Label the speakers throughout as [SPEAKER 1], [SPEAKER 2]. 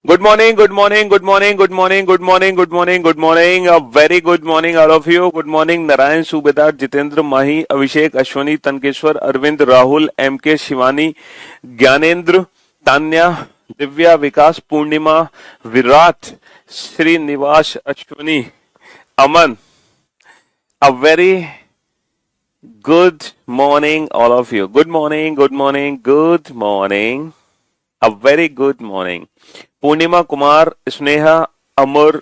[SPEAKER 1] Good morning, good morning, good morning, good morning, good morning, good morning, good morning. A very good morning, all of you. Good morning, Narayan, Subedar, Jitendra, Mahi, Abhishek, Ashwani, Tankeshwar, Arvind, Rahul, MK, Shivani, Gyanendra, Tanya, Divya, Vikas, Purnima, Virat, Srinivas, Ashwani, Aman. A very good morning, all of you. Good morning, good morning, good morning. A very good morning. Purnima, Kumar, Sneha, Amar,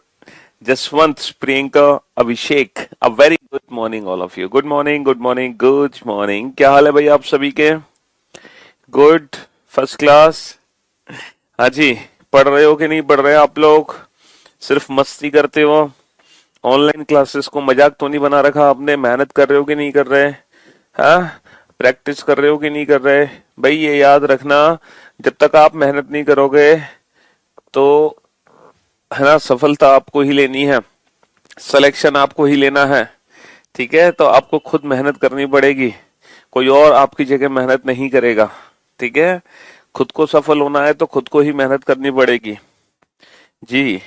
[SPEAKER 1] Jaswant, Priyanka, Abhishek. A very good morning, all of you. Good morning, good morning, good morning. क्या हाल है भाई आप सभी के? Good, first class. हाँ जी, पढ़ रहे हो कि नहीं पढ़ रहे आप लोग? सिर्फ मस्ती करते हो? ऑनलाइन क्लासेस को मजाक तो नहीं बना रखा आपने? मेहनत कर रहे हो कि नहीं कर रहे? हाँ, प्रैक्टिस कर रहे हो कि नहीं कर रहे? भाई ये याद रखना, जब तक आप मेहनत नहीं करोगे तो है ना, सफलता आपको ही लेनी है, सिलेक्शन आपको ही लेना है. ठीक है, तो आपको खुद मेहनत करनी पड़ेगी, कोई और आपकी जगह मेहनत नहीं करेगा. ठीक है, खुद को सफल होना है तो खुद को ही मेहनत करनी पड़ेगी जी.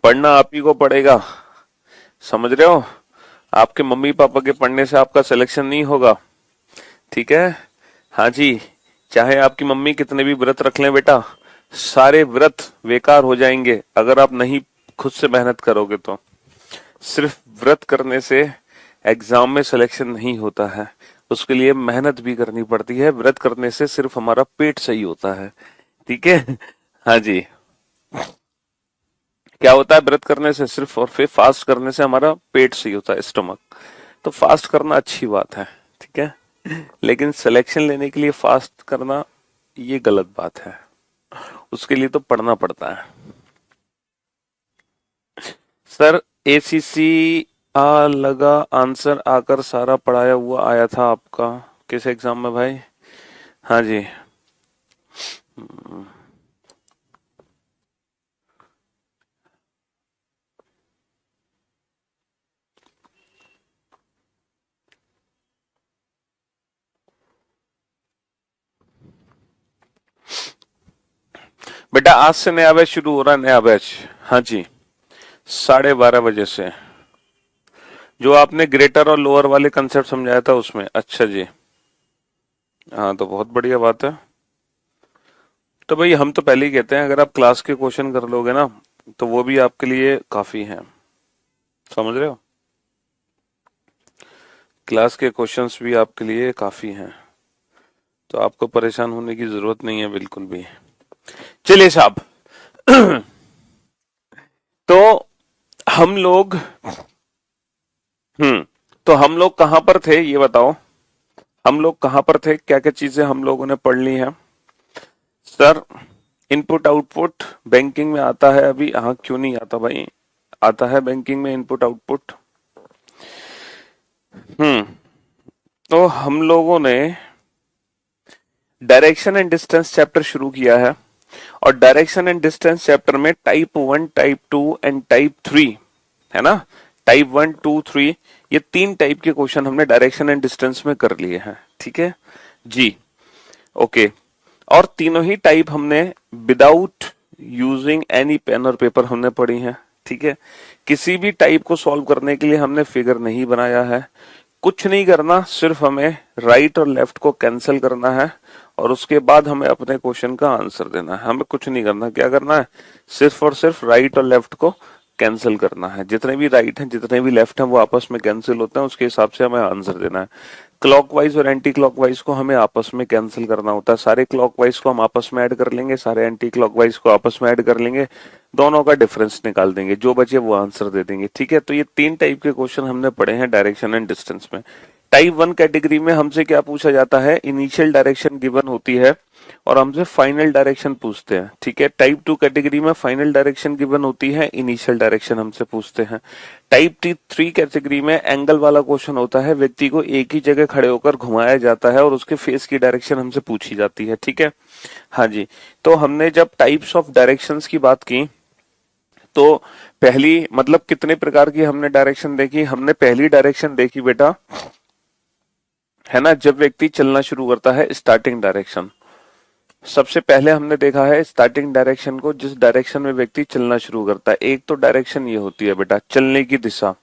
[SPEAKER 1] पढ़ना आप ही को पड़ेगा, समझ रहे हो? आपके मम्मी पापा के पढ़ने से आपका सिलेक्शन नहीं होगा. ठीक है, हाँ जी. चाहे आपकी मम्मी कितने भी व्रत रख लें बेटा, सारे व्रत बेकार हो जाएंगे अगर आप नहीं खुद से मेहनत करोगे तो. सिर्फ व्रत करने से एग्जाम में सिलेक्शन नहीं होता है, उसके लिए मेहनत भी करनी पड़ती है. व्रत करने से सिर्फ हमारा पेट सही होता है. ठीक है, हाँ जी. क्या होता है व्रत करने से? सिर्फ और फिर फास्ट करने से हमारा पेट सही होता है, स्टमक. तो फास्ट करना अच्छी बात है, ठीक है, लेकिन सिलेक्शन लेने के लिए फास्ट करना ये गलत बात है. उसके लिए तो पढ़ना पड़ता है. सर एसीसी आ लगा आंसर आकर सारा पढ़ाया हुआ आया था आपका किस एग्जाम में भाई? हाँ जी. बेटा आज से नया बैच शुरू हो रहा है, नया बैच. हाँ जी, 12:30 बजे से. जो आपने ग्रेटर और लोअर वाले कंसेप्ट समझाया था उसमें. अच्छा जी, हाँ तो बहुत बढ़िया बात है. तो भाई हम तो पहले ही कहते हैं, अगर आप क्लास के क्वेश्चन कर लोगे ना तो वो भी आपके लिए काफी है, समझ रहे हो? क्लास के क्वेश्चंस भी आपके लिए काफी हैं, तो आपको परेशान होने की जरूरत नहीं है बिल्कुल भी. चलिए साहब. तो हम लोग तो हम लोग कहां पर थे ये बताओ? हम लोग कहां पर थे, क्या क्या चीजें हम लोगों ने पढ़ ली हैं? सर इनपुट आउटपुट बैंकिंग में आता है अभी? हाँ, क्यों नहीं आता भाई, आता है बैंकिंग में इनपुट आउटपुट. हम्म तो हम लोगों ने डायरेक्शन एंड डिस्टेंस चैप्टर शुरू किया है, और डायरेक्शन एंड डिस्टेंस चैप्टर में टाइप 1, टाइप 2 एंड टाइप 3 है ना. टाइप 1, 2, 3 ये 3 टाइप के क्वेश्चन हमने डायरेक्शन एंड डिस्टेंस में कर लिए हैं. ठीक है जी, ओके. और तीनों ही टाइप हमने विदाउट यूजिंग एनी पेन और पेपर हमने पढ़ी हैं. ठीक है, किसी भी टाइप को सॉल्व करने के लिए हमने फिगर नहीं बनाया है. कुछ नहीं करना, सिर्फ हमें राइट और लेफ्ट को कैंसिल करना है और उसके बाद हमें अपने क्वेश्चन का आंसर देना है. हमें कुछ नहीं करना. क्या करना है? सिर्फ और सिर्फ राइट और लेफ्ट को कैंसिल करना है. जितने भी राइट हैं जितने भी लेफ्ट हैं वो आपस में कैंसिल होते हैं, उसके हिसाब से हमें आंसर देना है. क्लॉकवाइज और एंटी क्लॉकवाइज को हमें आपस में कैंसिल करना होता है. सारे क्लॉकवाइज को हम आपस में ऐड कर लेंगे, सारे एंटी क्लॉकवाइज को आपस में ऐड कर लेंगे, दोनों का डिफरेंस निकाल देंगे, जो बचे वो आंसर दे देंगे. ठीक है, तो ये 3 टाइप के क्वेश्चन हमने पढ़े हैं डायरेक्शन एंड डिस्टेंस में. टाइप 1 कैटेगरी में हमसे क्या पूछा जाता है? इनिशियल डायरेक्शन गिवन होती है और हमसे फाइनल डायरेक्शन पूछते हैं. ठीक है, टाइप 2 कैटेगरी में फाइनल डायरेक्शन गिवन होती है, इनिशियल डायरेक्शन हमसे पूछते हैं. टाइप 3 कैटेगरी में एंगल वाला क्वेश्चन होता है, व्यक्ति को एक ही जगह खड़े होकर घुमाया जाता है और उसके फेस की डायरेक्शन हमसे पूछी जाती है. ठीक है, हाँ जी. तो हमने जब टाइप्स ऑफ डायरेक्शंस की बात की तो पहली मतलब कितने प्रकार की हमने डायरेक्शन देखी? हमने पहली डायरेक्शन देखी बेटा, है ना, जब व्यक्ति चलना शुरू करता है, स्टार्टिंग डायरेक्शन. सबसे पहले हमने देखा है स्टार्टिंग डायरेक्शन को, जिस डायरेक्शन में व्यक्ति चलना शुरू करता है। एक तो डायरेक्शन ये होती है बेटा चलने की दिशा,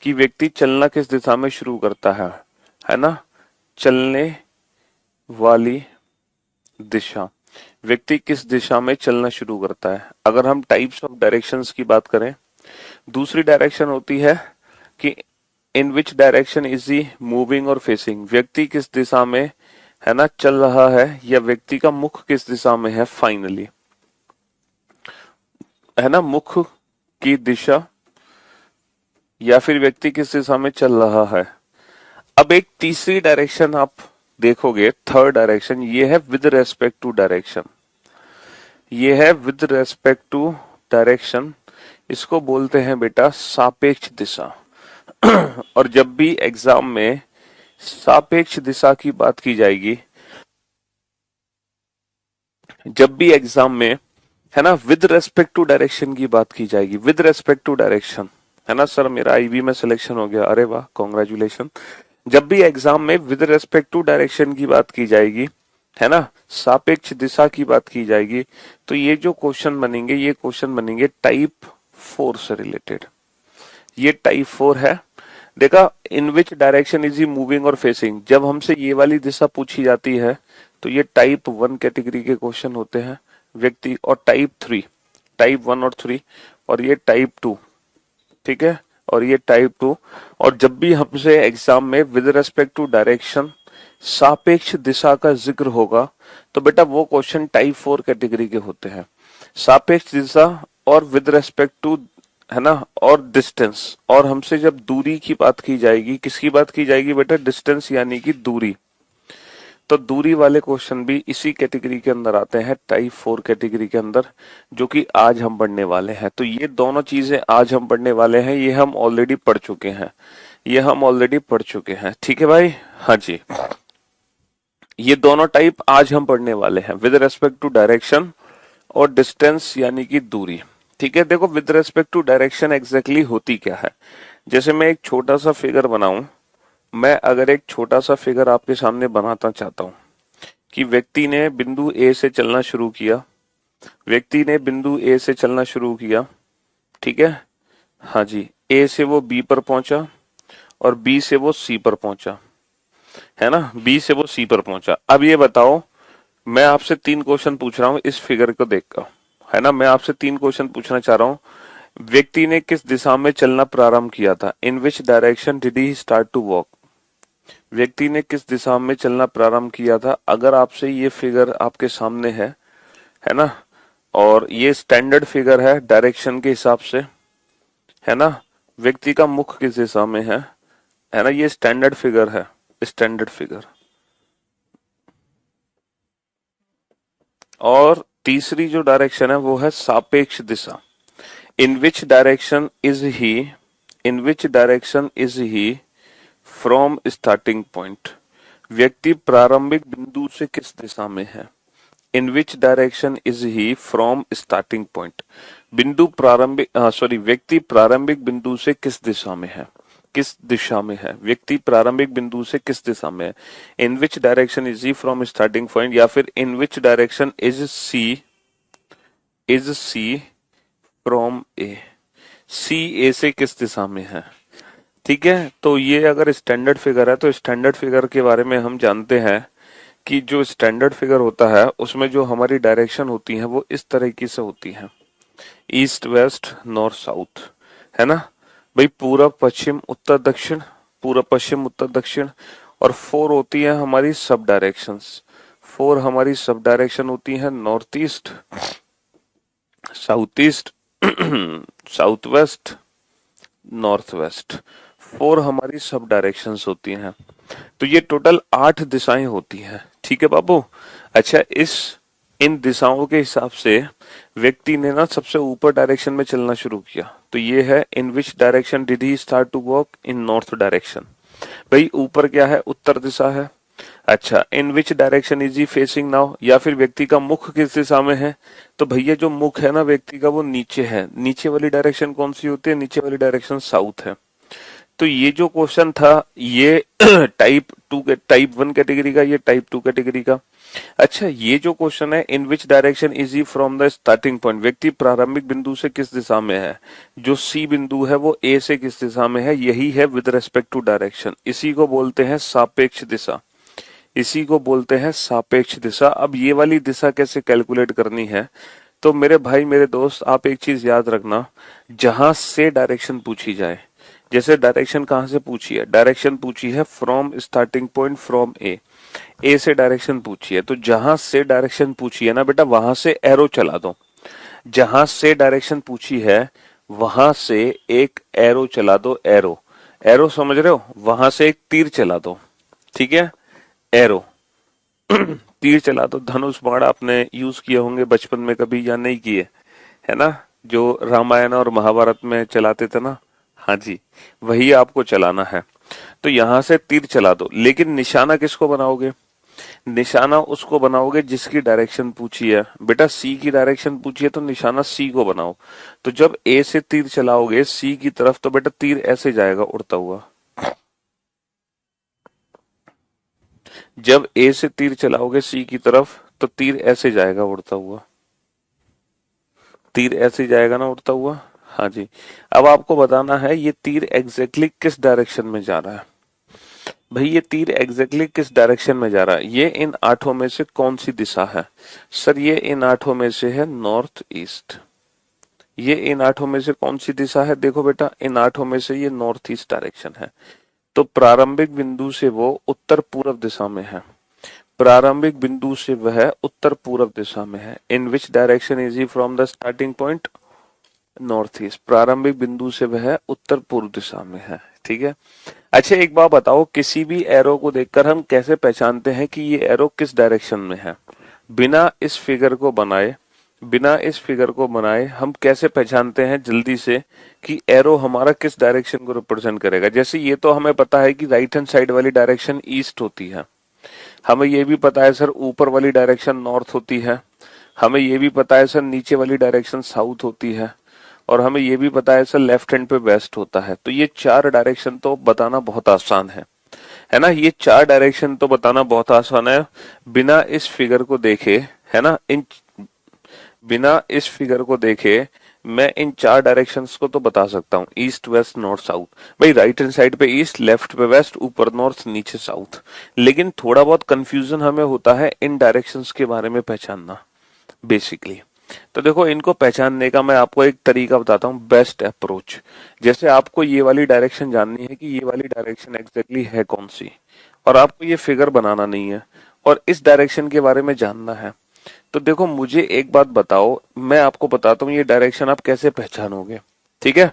[SPEAKER 1] कि व्यक्ति चलना किस दिशा में शुरू करता है ना, चलने वाली दिशा, व्यक्ति किस दिशा में चलना शुरू करता है। अगर हम टाइप्स ऑफ डायरेक्शंस की बात करें, दूसरी डायरेक्शन होती है कि in which direction is he moving और फेसिंग, व्यक्ति किस दिशा में है ना चल रहा है, या व्यक्ति का मुख किस दिशा में है फाइनली, है ना, मुख की दिशा या फिर व्यक्ति किस दिशा में चल रहा है। अब एक तीसरी डायरेक्शन आप देखोगे, थर्ड डायरेक्शन, ये है विद रेस्पेक्ट टू डायरेक्शन, ये है विद रेस्पेक्ट टू डायरेक्शन, इसको बोलते हैं बेटा सापेक्ष दिशा। और जब भी एग्जाम में सापेक्ष दिशा की बात की जाएगी, जब भी एग्जाम में है ना विद रेस्पेक्ट टू डायरेक्शन की बात की जाएगी, विद रेस्पेक्ट टू डायरेक्शन, है ना सर मेरा आईबी में सिलेक्शन हो गया, अरे वाह कॉन्ग्रेचुलेशन। जब भी एग्जाम में विद रेस्पेक्ट टू डायरेक्शन की बात की जाएगी, है ना, सापेक्ष दिशा की बात की जाएगी, तो ये जो क्वेश्चन बनेंगे, ये क्वेश्चन बनेंगे टाइप 4 से रिलेटेड। ये टाइप 4 है। देखा, in which direction is he moving और फेसिंग, जब हमसे ये वाली दिशा पूछी जाती है तो ये टाइप 1 कैटेगरी के क्वेश्चन होते हैं व्यक्ति, और टाइप 3, टाइप 1 और 3, और ये टाइप 2, ठीक है, और ये टाइप 2। और जब भी हमसे एग्जाम में विद रेस्पेक्ट टू डायरेक्शन सापेक्ष दिशा का जिक्र होगा, तो बेटा वो क्वेश्चन टाइप 4 कैटेगरी के होते हैं। सापेक्ष दिशा और विद रेस्पेक्ट टू, है ना, और डिस्टेंस, और हमसे जब दूरी की बात की जाएगी, किसकी बात की जाएगी बेटा, डिस्टेंस यानी कि दूरी, तो दूरी वाले क्वेश्चन भी इसी कैटेगरी के अंदर आते हैं, टाइप 4 कैटेगरी के अंदर, जो कि आज हम पढ़ने वाले हैं। तो ये दोनों चीजें आज हम पढ़ने वाले हैं, ये हम ऑलरेडी पढ़ चुके हैं, ये हम ऑलरेडी पढ़ चुके हैं, ठीक है भाई। हाँ जी, ये दोनों टाइप आज हम पढ़ने वाले हैं, विद रेस्पेक्ट टू डायरेक्शन और डिस्टेंस यानी कि दूरी, ठीक है। देखो with respect to direction exactly होती क्या है, जैसे मैं एक छोटा सा फिगर बनाऊं, मैं अगर एक छोटा सा फिगर आपके सामने बनाना चाहता हूं कि व्यक्ति ने बिंदु ए से चलना शुरू किया, व्यक्ति ने बिंदु ए से चलना शुरू किया, ठीक है, हाँ जी, ए से वो बी पर पहुंचा और बी से वो सी पर पहुंचा, है ना, बी से वो सी पर पहुंचा। अब ये बताओ, मैं आपसे 3 क्वेश्चन पूछ रहा हूं इस फिगर को देखकर, है ना, मैं आपसे 3 क्वेश्चन पूछना चाह रहा हूं। व्यक्ति ने किस दिशा में चलना प्रारंभ किया था, in which direction did he start to walk, व्यक्ति ने किस दिशा में चलना प्रारंभ किया था। अगर आपसे ये फिगर आपके सामने है ना, और ये स्टैंडर्ड फिगर है डायरेक्शन के हिसाब से, है ना, व्यक्ति का मुख किस दिशा में है ना, ये स्टैंडर्ड फिगर है, स्टैंडर्ड फिगर। और तीसरी जो डायरेक्शन है वो है सापेक्ष दिशा, in which direction is he, in which direction is he from starting point, व्यक्ति प्रारंभिक बिंदु से किस दिशा में है, in which direction is he from starting point, बिंदु प्रारंभिक सॉरी व्यक्ति प्रारंभिक बिंदु से किस दिशा में है, किस दिशा में है, व्यक्ति प्रारंभिक बिंदु से किस दिशा में है, in which direction is he from starting point, या फिर in which direction is C from A, C A से किस दिशा में है, ठीक है। तो ये अगर स्टैंडर्ड फिगर है, तो स्टैंडर्ड फिगर के बारे में हम जानते हैं कि जो स्टैंडर्ड फिगर होता है उसमें जो हमारी डायरेक्शन होती है वो इस तरीके से होती है, ईस्ट वेस्ट नॉर्थ साउथ, है ना भाई, पूरब पश्चिम उत्तर दक्षिण, पूरब पश्चिम उत्तर दक्षिण, और 4 होती है हमारी सब डायरेक्शंस, 4 हमारी सब डायरेक्शन होती है, north east, south east, south west, north west, 4 हमारी सब डायरेक्शंस होती हैं। तो ये टोटल 8 दिशाएं होती हैं, ठीक है बाबू। अच्छा, इन दिशाओं के हिसाब से व्यक्ति ने ना सबसे ऊपर डायरेक्शन में चलना शुरू किया, तो ये है in which direction did he start to walk, in north direction. भाई ऊपर क्या है, उत्तर दिशा है। अच्छा, in which direction is he facing now, या फिर व्यक्ति का मुख किस दिशा में है, तो भैया जो मुख है ना व्यक्ति का वो नीचे है, नीचे वाली डायरेक्शन कौन सी होती है, नीचे वाली डायरेक्शन साउथ है। तो ये जो क्वेश्चन था ये टाइप 1 कैटेगरी का, ये टाइप 2 कैटेगरी का। अच्छा, ये जो क्वेश्चन है, in which direction is he from the starting point, व्यक्ति प्रारंभिक बिंदु से किस दिशा में है, जो सी बिंदु है वो ए से किस दिशा में है, यही है विद रेस्पेक्ट टू डायरेक्शन। इसी को बोलते हैं सापेक्ष दिशा, इसी को बोलते हैं सापेक्ष दिशा। अब ये वाली दिशा कैसे कैलकुलेट करनी है, तो मेरे भाई मेरे दोस्त, आप एक चीज याद रखना, जहां से डायरेक्शन पूछी जाए, जैसे डायरेक्शन कहां से पूछी है, डायरेक्शन पूछी है फ्रॉम स्टार्टिंग पॉइंट फ्रॉम ए से डायरेक्शन पूछी है, तो जहां से डायरेक्शन पूछी है ना बेटा, वहां से एरो चला दो। जहां से डायरेक्शन पूछी है वहां से एक एरो चला दो, एरो, एरो समझ रहे हो, वहां से एक तीर चला दो, ठीक है, एरो तीर चला दो। धनुष बाण आपने यूज किए होंगे बचपन में कभी या नहीं किए, है ना, जो रामायण और महाभारत में चलाते थे ना, हाँ जी, वही आपको चलाना है। तो यहां से तीर चला दो, लेकिन निशाना किसको बनाओगे, निशाना उसको बनाओगे जिसकी डायरेक्शन पूछी है। बेटा सी की डायरेक्शन पूछी है तो निशाना सी को बनाओ। तो जब ए से तीर चलाओगे सी की तरफ, तो बेटा तीर ऐसे जाएगा उड़ता हुआ। जब ए से तीर चलाओगे सी की तरफ, तो तीर ऐसे जाएगा उड़ता हुआ, तीर ऐसे जाएगा ना उड़ता हुआ। हाँ जी, अब आपको बताना है ये तीर एग्जैक्टली किस डायरेक्शन में जा रहा है। भाई ये तीर एग्जैक्टली किस डायरेक्शन में जा रहा है, ये इन आठों में से कौन सी दिशा है, सर ये इन आठों में से है नॉर्थ ईस्ट। ये इन आठों में से कौन सी दिशा है, देखो बेटा इन आठों में से ये नॉर्थ ईस्ट डायरेक्शन है। तो प्रारंभिक बिंदु से वो उत्तर पूर्व दिशा में है, प्रारंभिक बिंदु से वह उत्तर पूर्व दिशा में है। In which direction is he from the starting point, north east, प्रारंभिक बिंदु से वह उत्तर पूर्व दिशा में है, ठीक है। अच्छा एक बात बताओ, किसी भी एरो को देखकर हम कैसे पहचानते हैं कि ये एरो किस डायरेक्शन में है, बिना इस फिगर को बनाए, बिना इस फिगर को बनाए हम कैसे पहचानते हैं जल्दी से कि एरो हमारा किस डायरेक्शन को रिप्रेजेंट करेगा। जैसे ये तो हमें पता है कि राइट हैंड साइड वाली डायरेक्शन ईस्ट होती है, हमें ये भी पता है सर ऊपर वाली डायरेक्शन नॉर्थ होती है, हमें ये भी पता है सर नीचे वाली डायरेक्शन साउथ होती है, और हमें ये भी पता है सर लेफ्ट हैंड पे वेस्ट होता है। तो ये चार डायरेक्शन तो बताना बहुत आसान है ना, ये चार डायरेक्शन तो बताना बहुत आसान है बिना इस फिगर को देखे, है ना, इन बिना इस फिगर को देखे मैं इन चार डायरेक्शंस को तो बता सकता हूँ, ईस्ट वेस्ट नॉर्थ साउथ। भाई राइट हैंड साइड पे ईस्ट, लेफ्ट पे वेस्ट, ऊपर नॉर्थ नीचे साउथ। लेकिन थोड़ा बहुत कंफ्यूजन हमें होता है इन डायरेक्शंस के बारे में पहचानना बेसिकली। तो देखो इनको पहचानने का मैं आपको एक तरीका बताता हूँ, बेस्ट अप्रोच। जैसे आपको ये वाली डायरेक्शन जाननी है कि ये वाली डायरेक्शन एग्जैक्टली है कौन सी, और आपको ये फिगर बनाना नहीं है और इस डायरेक्शन के बारे में जानना है। तो देखो मुझे एक बात बताओ, मैं आपको बताता हूँ ये डायरेक्शन आप कैसे पहचानोगे, ठीक है।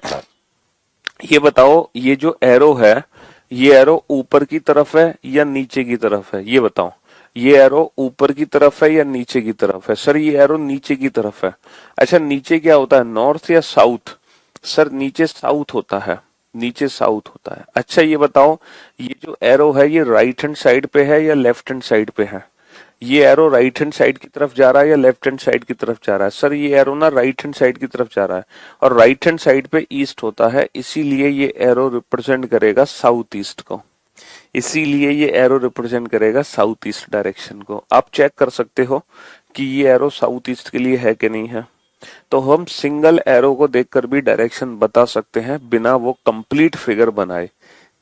[SPEAKER 1] ये बताओ ये जो एरो है, ये एरो ऊपर की तरफ है या नीचे की तरफ है, ये बताओ। ये एरो ऊपर की तरफ है या नीचे की तरफ है, सर ये एरो नीचे की तरफ है। अच्छा नीचे क्या होता है, नॉर्थ या साउथ, सर नीचे साउथ होता है, नीचे साउथ होता है। अच्छा ये बताओ ये जो एरो है ये राइट हैंड साइड पे है या लेफ्ट हैंड साइड पे है, ये एरो राइट हैंड साइड की तरफ जा रहा है या लेफ्ट हैंड साइड की तरफ जा रहा है, सर ये एरो ना राइट हैंड साइड की तरफ जा रहा है, और राइट हैंड साइड पे ईस्ट होता है, इसीलिए ये एरो रिप्रेजेंट करेगा साउथ ईस्ट को, इसीलिए ये एरो रिप्रेजेंट करेगा साउथ ईस्ट डायरेक्शन को। आप चेक कर सकते हो कि ये एरो साउथ ईस्ट के लिए है कि नहीं है। तो हम सिंगल एरो को देखकर भी डायरेक्शन बता सकते हैं बिना वो कंप्लीट फिगर बनाए,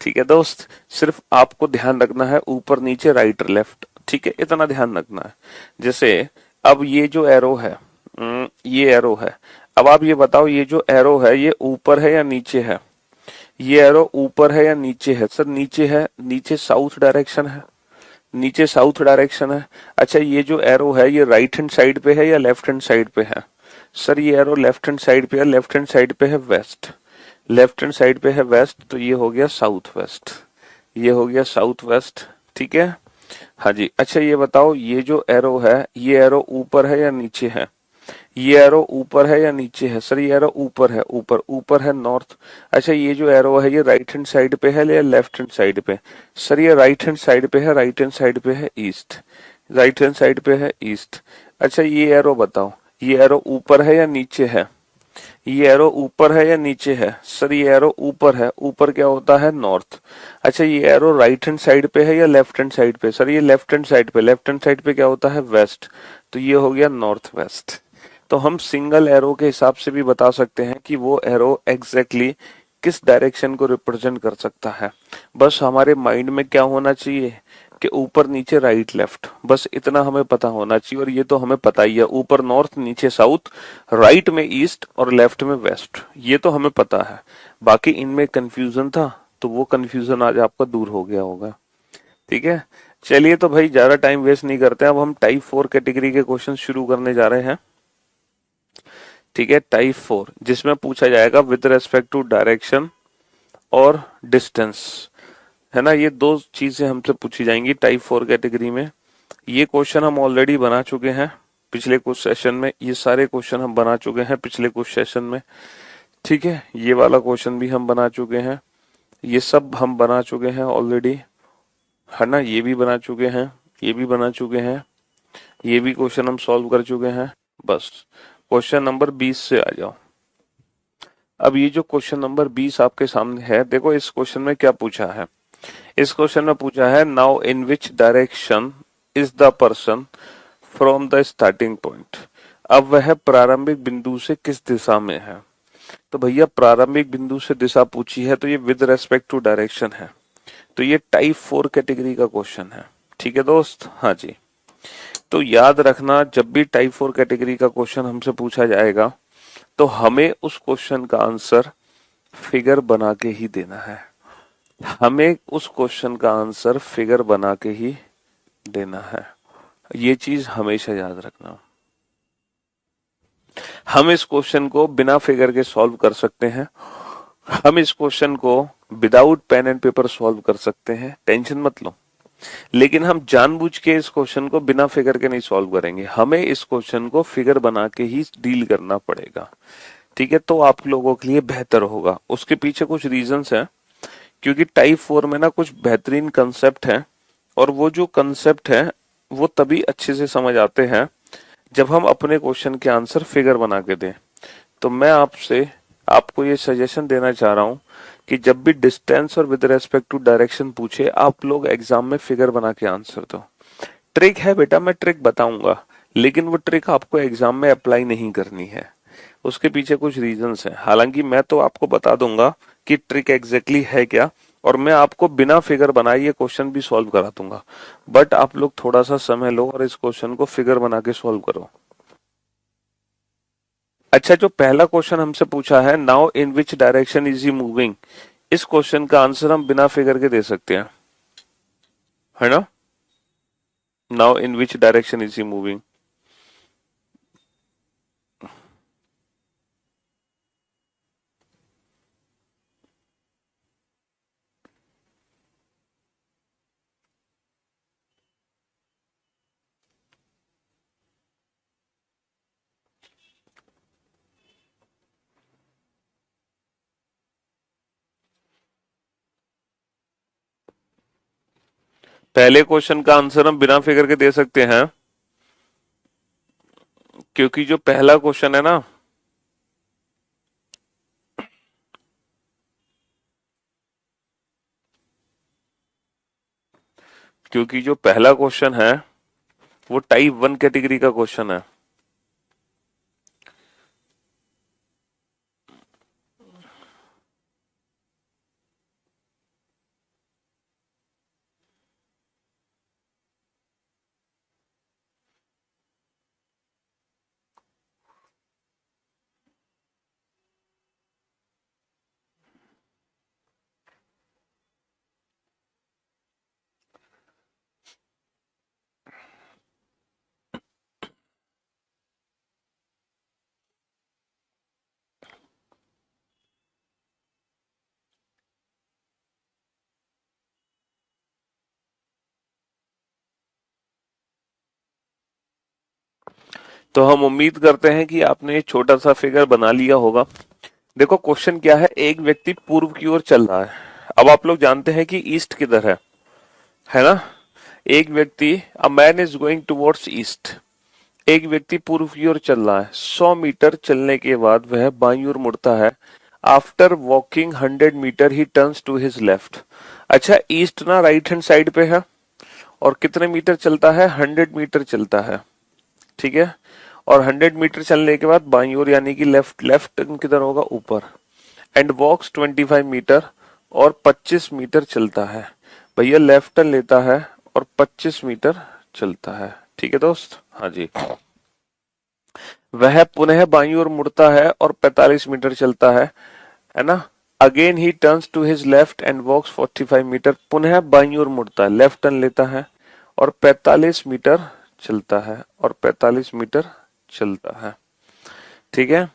[SPEAKER 1] ठीक है दोस्त। सिर्फ आपको ध्यान रखना है ऊपर नीचे राइट और लेफ्ट, ठीक है, इतना ध्यान रखना है। जैसे अब ये जो एरो है, ये एरो है, अब आप ये बताओ ये जो एरो है ये ऊपर है या नीचे है, ये एरो ऊपर है या नीचे है, सर नीचे है, नीचे साउथ डायरेक्शन है, नीचे साउथ डायरेक्शन है। अच्छा ये जो एरो है ये राइट हैंड साइड पे है या लेफ्ट हैंड साइड पे है, सर ये एरो लेफ्ट हैंड साइड पे है, लेफ्ट हैंड साइड पे है वेस्ट, लेफ्ट हैंड साइड पे है वेस्ट, तो ये हो गया साउथ वेस्ट, ये हो गया साउथ वेस्ट, ठीक है। हाँ जी, अच्छा ये बताओ ये जो एरो है ये एरो ऊपर है या नीचे है, ये एरो ऊपर है या नीचे है, सर ये एरो ऊपर है, ऊपर, ऊपर है नॉर्थ। अच्छा ये जो एरो है ये राइट हैंड साइड पे है या लेफ्ट हैंड साइड पे, सर ये राइट हैंड साइड पे है, राइट हैंड साइड पे है ईस्ट, राइट हैंड साइड पे है ईस्ट। अच्छा ये एरो बताओ ये एरो ऊपर है या नीचे है, ये एरो ऊपर है या नीचे है? सर ये एरो ऊपर है, ऊपर क्या होता है? नॉर्थ। अच्छा ये एरो राइट हैंड साइड पे है या लेफ्ट हैंड साइड पे? सर ये लेफ्ट हैंड साइड पे, लेफ्ट हैंड साइड पे क्या होता है? वेस्ट। तो ये हो गया नॉर्थ वेस्ट। तो हम सिंगल एरो के हिसाब से भी बता सकते हैं कि वो एरो एग्जैक्टली किस डायरेक्शन को रिप्रेजेंट कर सकता है। बस हमारे माइंड में क्या होना चाहिए कि ऊपर नीचे राइट लेफ्ट, बस इतना हमें पता होना चाहिए। और ये तो हमें पता ही है, ऊपर नॉर्थ नीचे साउथ, राइट में ईस्ट और लेफ्ट में वेस्ट, ये तो हमें पता है। बाकी इनमें कंफ्यूजन था, तो वो कंफ्यूजन आज आपका दूर हो गया होगा। ठीक है, चलिए तो भाई ज्यादा टाइम वेस्ट नहीं करते हैं, अब हम टाइप 4 कैटेगरी के क्वेश्चन शुरू करने जा रहे हैं। ठीक है, टाइप 4 जिसमें पूछा जाएगा विद रेस्पेक्ट टू डायरेक्शन और डिस्टेंस, है ना। ये दो चीजें हमसे पूछी जाएंगी टाइप 4 कैटेगरी में। ये क्वेश्चन हम ऑलरेडी बना चुके हैं पिछले कुछ सेशन में, ये सारे क्वेश्चन हम बना चुके हैं पिछले कुछ सेशन में। ठीक है, ये वाला क्वेश्चन भी हम बना चुके हैं, ये सब हम बना चुके हैं ऑलरेडी, है ना। ये भी बना चुके हैं, ये भी बना चुके हैं, ये भी क्वेश्चन हम सॉल्व कर चुके हैं। बस क्वेश्चन नंबर 20 से आ जाओ। अब ये जो क्वेश्चन नंबर 20 आपके सामने है, देखो इस क्वेश्चन में क्या पूछा है। इस क्वेश्चन में पूछा है now in which direction is the person from the starting point. अब वह प्रारंभिक बिंदु से किस दिशा में है। तो भैया प्रारंभिक बिंदु से दिशा पूछी है, तो ये विद रेस्पेक्ट टू डायरेक्शन है, तो ये टाइप 4 कैटेगरी का क्वेश्चन है। ठीक है दोस्त, हाँ जी। तो याद रखना, जब भी टाइप 4 कैटेगरी का क्वेश्चन हमसे पूछा जाएगा तो हमें उस क्वेश्चन का आंसर फिगर बना के ही देना है। हमें उस क्वेश्चन का आंसर फिगर बना के ही देना है, ये चीज हमेशा याद रखना। हम इस क्वेश्चन को बिना फिगर के सॉल्व कर सकते हैं, हम इस क्वेश्चन को without pen and paper solve कर सकते हैं, टेंशन मत लो। लेकिन हम जानबूझ के इस क्वेश्चन को बिना फिगर के नहीं सॉल्व करेंगे, हमें इस क्वेश्चन को फिगर बना के ही डील करना पड़ेगा। ठीक है, तो आप लोगों के लिए बेहतर होगा। उसके पीछे कुछ रीजंस हैं, क्योंकि टाइप 4 में ना कुछ बेहतरीन कंसेप्ट हैं, और वो जो कंसेप्ट है वो तभी अच्छे से समझ आते हैं जब हम अपने क्वेश्चन के आंसर फिगर बना के दें। तो मैं आपको ये सजेशन देना चाह रहा हूं कि जब भी डिस्टेंस और विद रेस्पेक्ट टू डायरेक्शन पूछे, आप लोग एग्जाम में फिगर बना के आंसर दो। ट्रिक है बेटा, मैं ट्रिक बताऊंगा, लेकिन वो ट्रिक आपको एग्जाम में अप्लाई नहीं करनी है, उसके पीछे कुछ रीजंस हैं। हालांकि मैं तो आपको बता दूंगा कि ट्रिक एग्जैक्टली है क्या, और मैं आपको बिना फिगर बनाए ये क्वेश्चन भी सॉल्व करा दूंगा, बट आप लोग थोड़ा सा समय लो और इस क्वेश्चन को फिगर बना के सॉल्व करो। अच्छा, जो पहला क्वेश्चन हमसे पूछा है now in which direction is he moving, इस क्वेश्चन का आंसर हम बिना फिगर के दे सकते हैं, है ना। Now in which direction is he moving, पहले क्वेश्चन का आंसर हम बिना फिगर के दे सकते हैं, क्योंकि जो पहला क्वेश्चन है ना, क्योंकि जो पहला क्वेश्चन है वो टाइप 1 कैटेगरी का क्वेश्चन है। तो हम उम्मीद करते हैं कि आपने एक छोटा सा फिगर बना लिया होगा। देखो क्वेश्चन क्या है, एक व्यक्ति पूर्व की ओर चल रहा है। अब आप लोग जानते हैं कि ईस्ट किधर है ना। एक व्यक्ति, अ man is going towards east, एक व्यक्ति पूर्व की ओर चल रहा है, 100 मीटर चलने के बाद वह बाईं ओर मुड़ता है। After walking 100 meter he turns to his left. अच्छा, ईस्ट ना राइट हैंड साइड पे है, और कितने मीटर चलता है, 100 मीटर चलता है, ठीक है। और 100 मीटर चलने के बाद बाईं ओर यानी कि लेफ्ट, लेफ्ट किधर होगा, ऊपर। एंड वॉक्स 25 मीटर, और 25 मीटर चलता है। भैया लेफ्ट टर्न लेता है और 25 मीटर चलता है, ठीक है दोस्त। हाँ जी, वह पुनः बाईं ओर मुड़ता है और 45 मीटर चलता है ना। Again he turns to his left and walks 45 meter, पुनः बाईं ओर मुड़ता है, लेफ्ट टर्न लेता है और 45 मीटर चलता है, और 45 मीटर चलता है, ठीक है।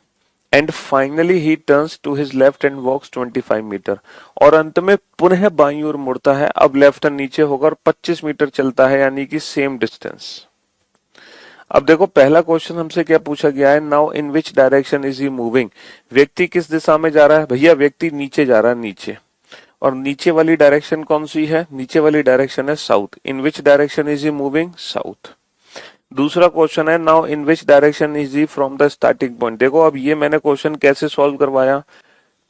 [SPEAKER 1] And finally he turns to his left and walks 25 meter, और अंत में पुनः बाईं ओर मुड़ता है। अब लेफ्ट टर्न नीचे होगा और 25 मीटर चलता है, यानी कि सेम डिस्टेंस। अब देखो पहला क्वेश्चन हमसे क्या पूछा गया है, now in which direction is he moving. व्यक्ति किस दिशा में जा रहा है, भैया व्यक्ति नीचे जा रहा है, नीचे। और नीचे वाली डायरेक्शन कौन सी है, नीचे वाली डायरेक्शन है south. In which direction is he moving, south. दूसरा क्वेश्चन है, now in which direction is he from the starting point. देखो अब ये मैंने क्वेश्चन कैसे सॉल्व करवाया,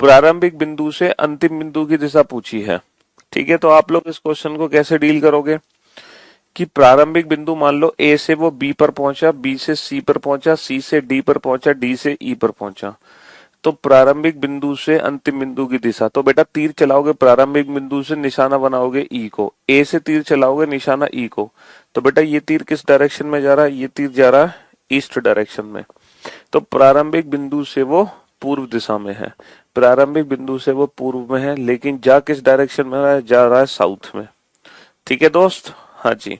[SPEAKER 1] प्रारंभिक बिंदु से अंतिम बिंदु की दिशा पूछी है, ठीक है। तो आप लोग इस क्वेश्चन को कैसे डील करोगे कि प्रारंभिक बिंदु मान लो ए से वो बी पर पहुंचा, बी से सी पर पहुंचा, सी से डी पर पहुंचा, डी से ई पर पहुंचा। तो प्रारंभिक बिंदु से अंतिम बिंदु की दिशा, तो बेटा तीर चलाओगे प्रारंभिक बिंदु से, निशाना बनाओगे ई को। ए से तीर चलाओगे, निशाना ई को। तो बेटा ये तीर किस डायरेक्शन में जा रहा है, ये तीर जा रहा है ईस्ट डायरेक्शन में। तो प्रारंभिक बिंदु से वो पूर्व दिशा में है, प्रारंभिक बिंदु से वो पूर्व में है, लेकिन जा किस डायरेक्शन में जा रहा है, साउथ में, ठीक है दोस्त। हाँ जी,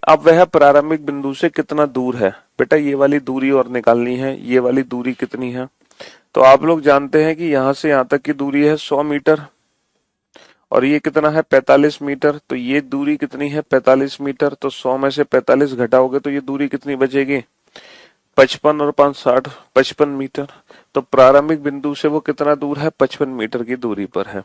[SPEAKER 1] अब वह प्रारंभिक बिंदु से कितना दूर है, बेटा ये वाली दूरी और निकालनी है। ये वाली दूरी कितनी है, तो आप लोग जानते हैं कि यहां से यहां तक की दूरी है 100 मीटर, और ये कितना है 45 मीटर। तो ये दूरी कितनी है 45 मीटर, तो 100 में से 45 घटाओगे तो ये दूरी कितनी बचेगी, 55 और 5 60, 55 मीटर। तो प्रारंभिक बिंदु से वो कितना दूर है, 55 मीटर की दूरी पर है।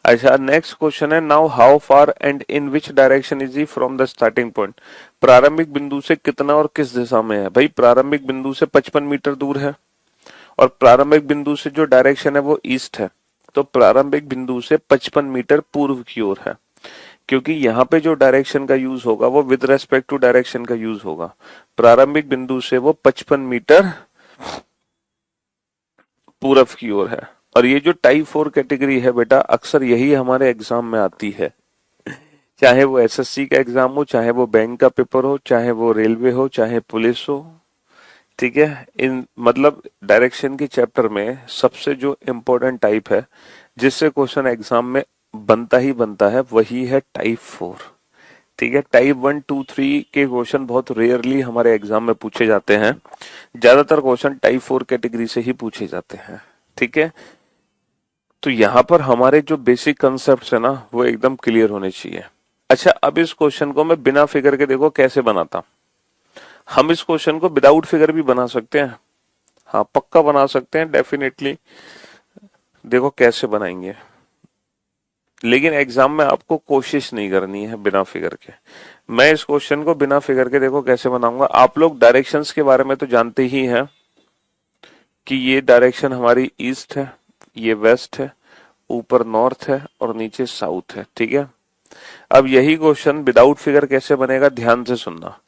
[SPEAKER 1] अच्छा, नेक्स्ट क्वेश्चन है, now how far and in which direction is he from the starting point. प्रारंभिक बिंदु से कितना और किस दिशा में है, भाई प्रारंभिक बिंदु से 55 मीटर दूर है, और प्रारंभिक बिंदु से जो डायरेक्शन है वो ईस्ट है। तो प्रारंभिक बिंदु से 55 मीटर पूर्व की ओर है, क्योंकि यहाँ पे जो डायरेक्शन का यूज होगा वो विद रेस्पेक्ट टू डायरेक्शन का यूज होगा। प्रारंभिक बिंदु से वो 55 मीटर पूर्व की ओर है। और ये जो टाइप 4 कैटेगरी है बेटा, अक्सर यही हमारे एग्जाम में आती है, चाहे वो एसएससी का एग्जाम हो, चाहे वो बैंक का पेपर हो, चाहे वो रेलवे हो, चाहे पुलिस हो, ठीक है। इन मतलब डायरेक्शन के चैप्टर में सबसे जो इम्पोर्टेंट टाइप है जिससे क्वेश्चन एग्जाम में बनता ही बनता है, वही है टाइप 4, ठीक है। टाइप 1 2 3 के क्वेश्चन बहुत रेयरली हमारे एग्जाम में पूछे जाते हैं, ज्यादातर क्वेश्चन टाइप 4 कैटेगरी से ही पूछे जाते हैं, ठीक है। तो यहाँ पर हमारे जो बेसिक कंसेप्ट है ना वो एकदम क्लियर होने चाहिए। अच्छा, अब इस क्वेश्चन को मैं बिना फिगर के देखो कैसे बनाता। हम इस क्वेश्चन को विदाउट फिगर भी बना सकते हैं, हाँ पक्का बना सकते हैं डेफिनेटली। देखो कैसे बनाएंगे, लेकिन एग्जाम में आपको कोशिश नहीं करनी है बिना फिगर के। मैं इस क्वेश्चन को बिना फिगर के देखो कैसे बनाऊंगा। आप लोग डायरेक्शंस के बारे में तो जानते ही हैं कि ये डायरेक्शन हमारी ईस्ट है, ये वेस्ट है, ऊपर नॉर्थ है और नीचे साउथ है, ठीक है। अब यही क्वेश्चन विदाउट फिगर कैसे बनेगा, ध्यान से सुनना।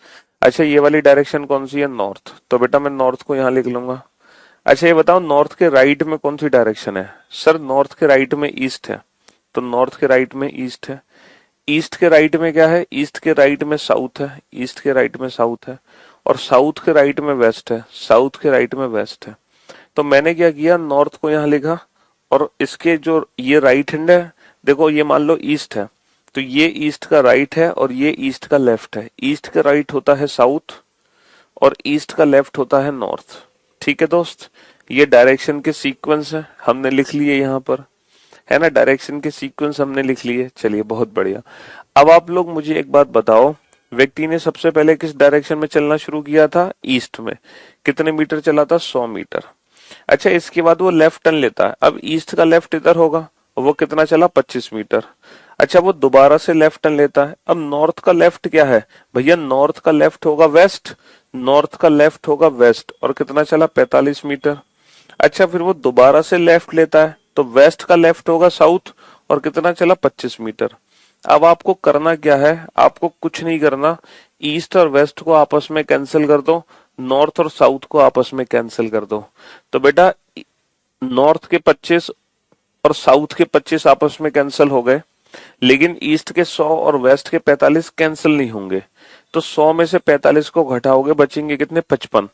[SPEAKER 1] अच्छा, ये वाली डायरेक्शन कौन सी है, नॉर्थ, तो बेटा मैं नॉर्थ को यहाँ लिख लूंगा। अच्छा ये बताओ नॉर्थ के राइट में कौन सी डायरेक्शन है, सर नॉर्थ के राइट में ईस्ट है, तो नॉर्थ के राइट में ईस्ट है। ईस्ट के राइट में क्या है, ईस्ट के राइट में साउथ है, ईस्ट के राइट में साउथ है, और साउथ के राइट में वेस्ट है, साउथ के राइट में वेस्ट है। तो मैंने क्या किया, नॉर्थ को यहाँ लिखा, और इसके जो ये राइट हैंड है, देखो ये मान लो ईस्ट है, तो ये ईस्ट का राइट है और ये ईस्ट का लेफ्ट है। ईस्ट का राइट होता है साउथ और ईस्ट का लेफ्ट होता है नॉर्थ, ठीक है दोस्त। ये डायरेक्शन के सीक्वेंस है, हमने लिख लिए यहाँ पर, है ना, डायरेक्शन के सीक्वेंस हमने लिख लिए। चलिए बहुत बढ़िया। अब आप लोग मुझे एक बात बताओ, व्यक्ति ने सबसे पहले किस डायरेक्शन में चलना शुरू किया था, ईस्ट में। कितने मीटर चला था, 100 मीटर। अच्छा इसके बाद वो लेफ्ट टर्न लेता है, अब ईस्ट का लेफ्ट इधर होगा, वो कितना चला, 25 मीटर। अच्छा वो दोबारा से लेफ्ट टर्न लेता है। अब नॉर्थ का लेफ्ट क्या है भैया, नॉर्थ का लेफ्ट होगा वेस्ट, नॉर्थ का लेफ्ट होगा वेस्ट, और कितना चला 45 मीटर। अच्छा फिर वो दोबारा से लेफ्ट लेता है तो वेस्ट का लेफ्ट होगा साउथ, और कितना चला 25 मीटर। अब आपको करना क्या है, आपको कुछ नहीं करना, ईस्ट और वेस्ट को आपस में कैंसिल कर दो, नॉर्थ और साउथ को आपस में कैंसिल कर दो। तो बेटा नॉर्थ के 25 और साउथ के 25 आपस में कैंसिल हो गए, लेकिन ईस्ट के 100 और वेस्ट के 45 कैंसिल नहीं होंगे। तो 100 में से 45 को घटाओगे, बचेंगे कितने 55।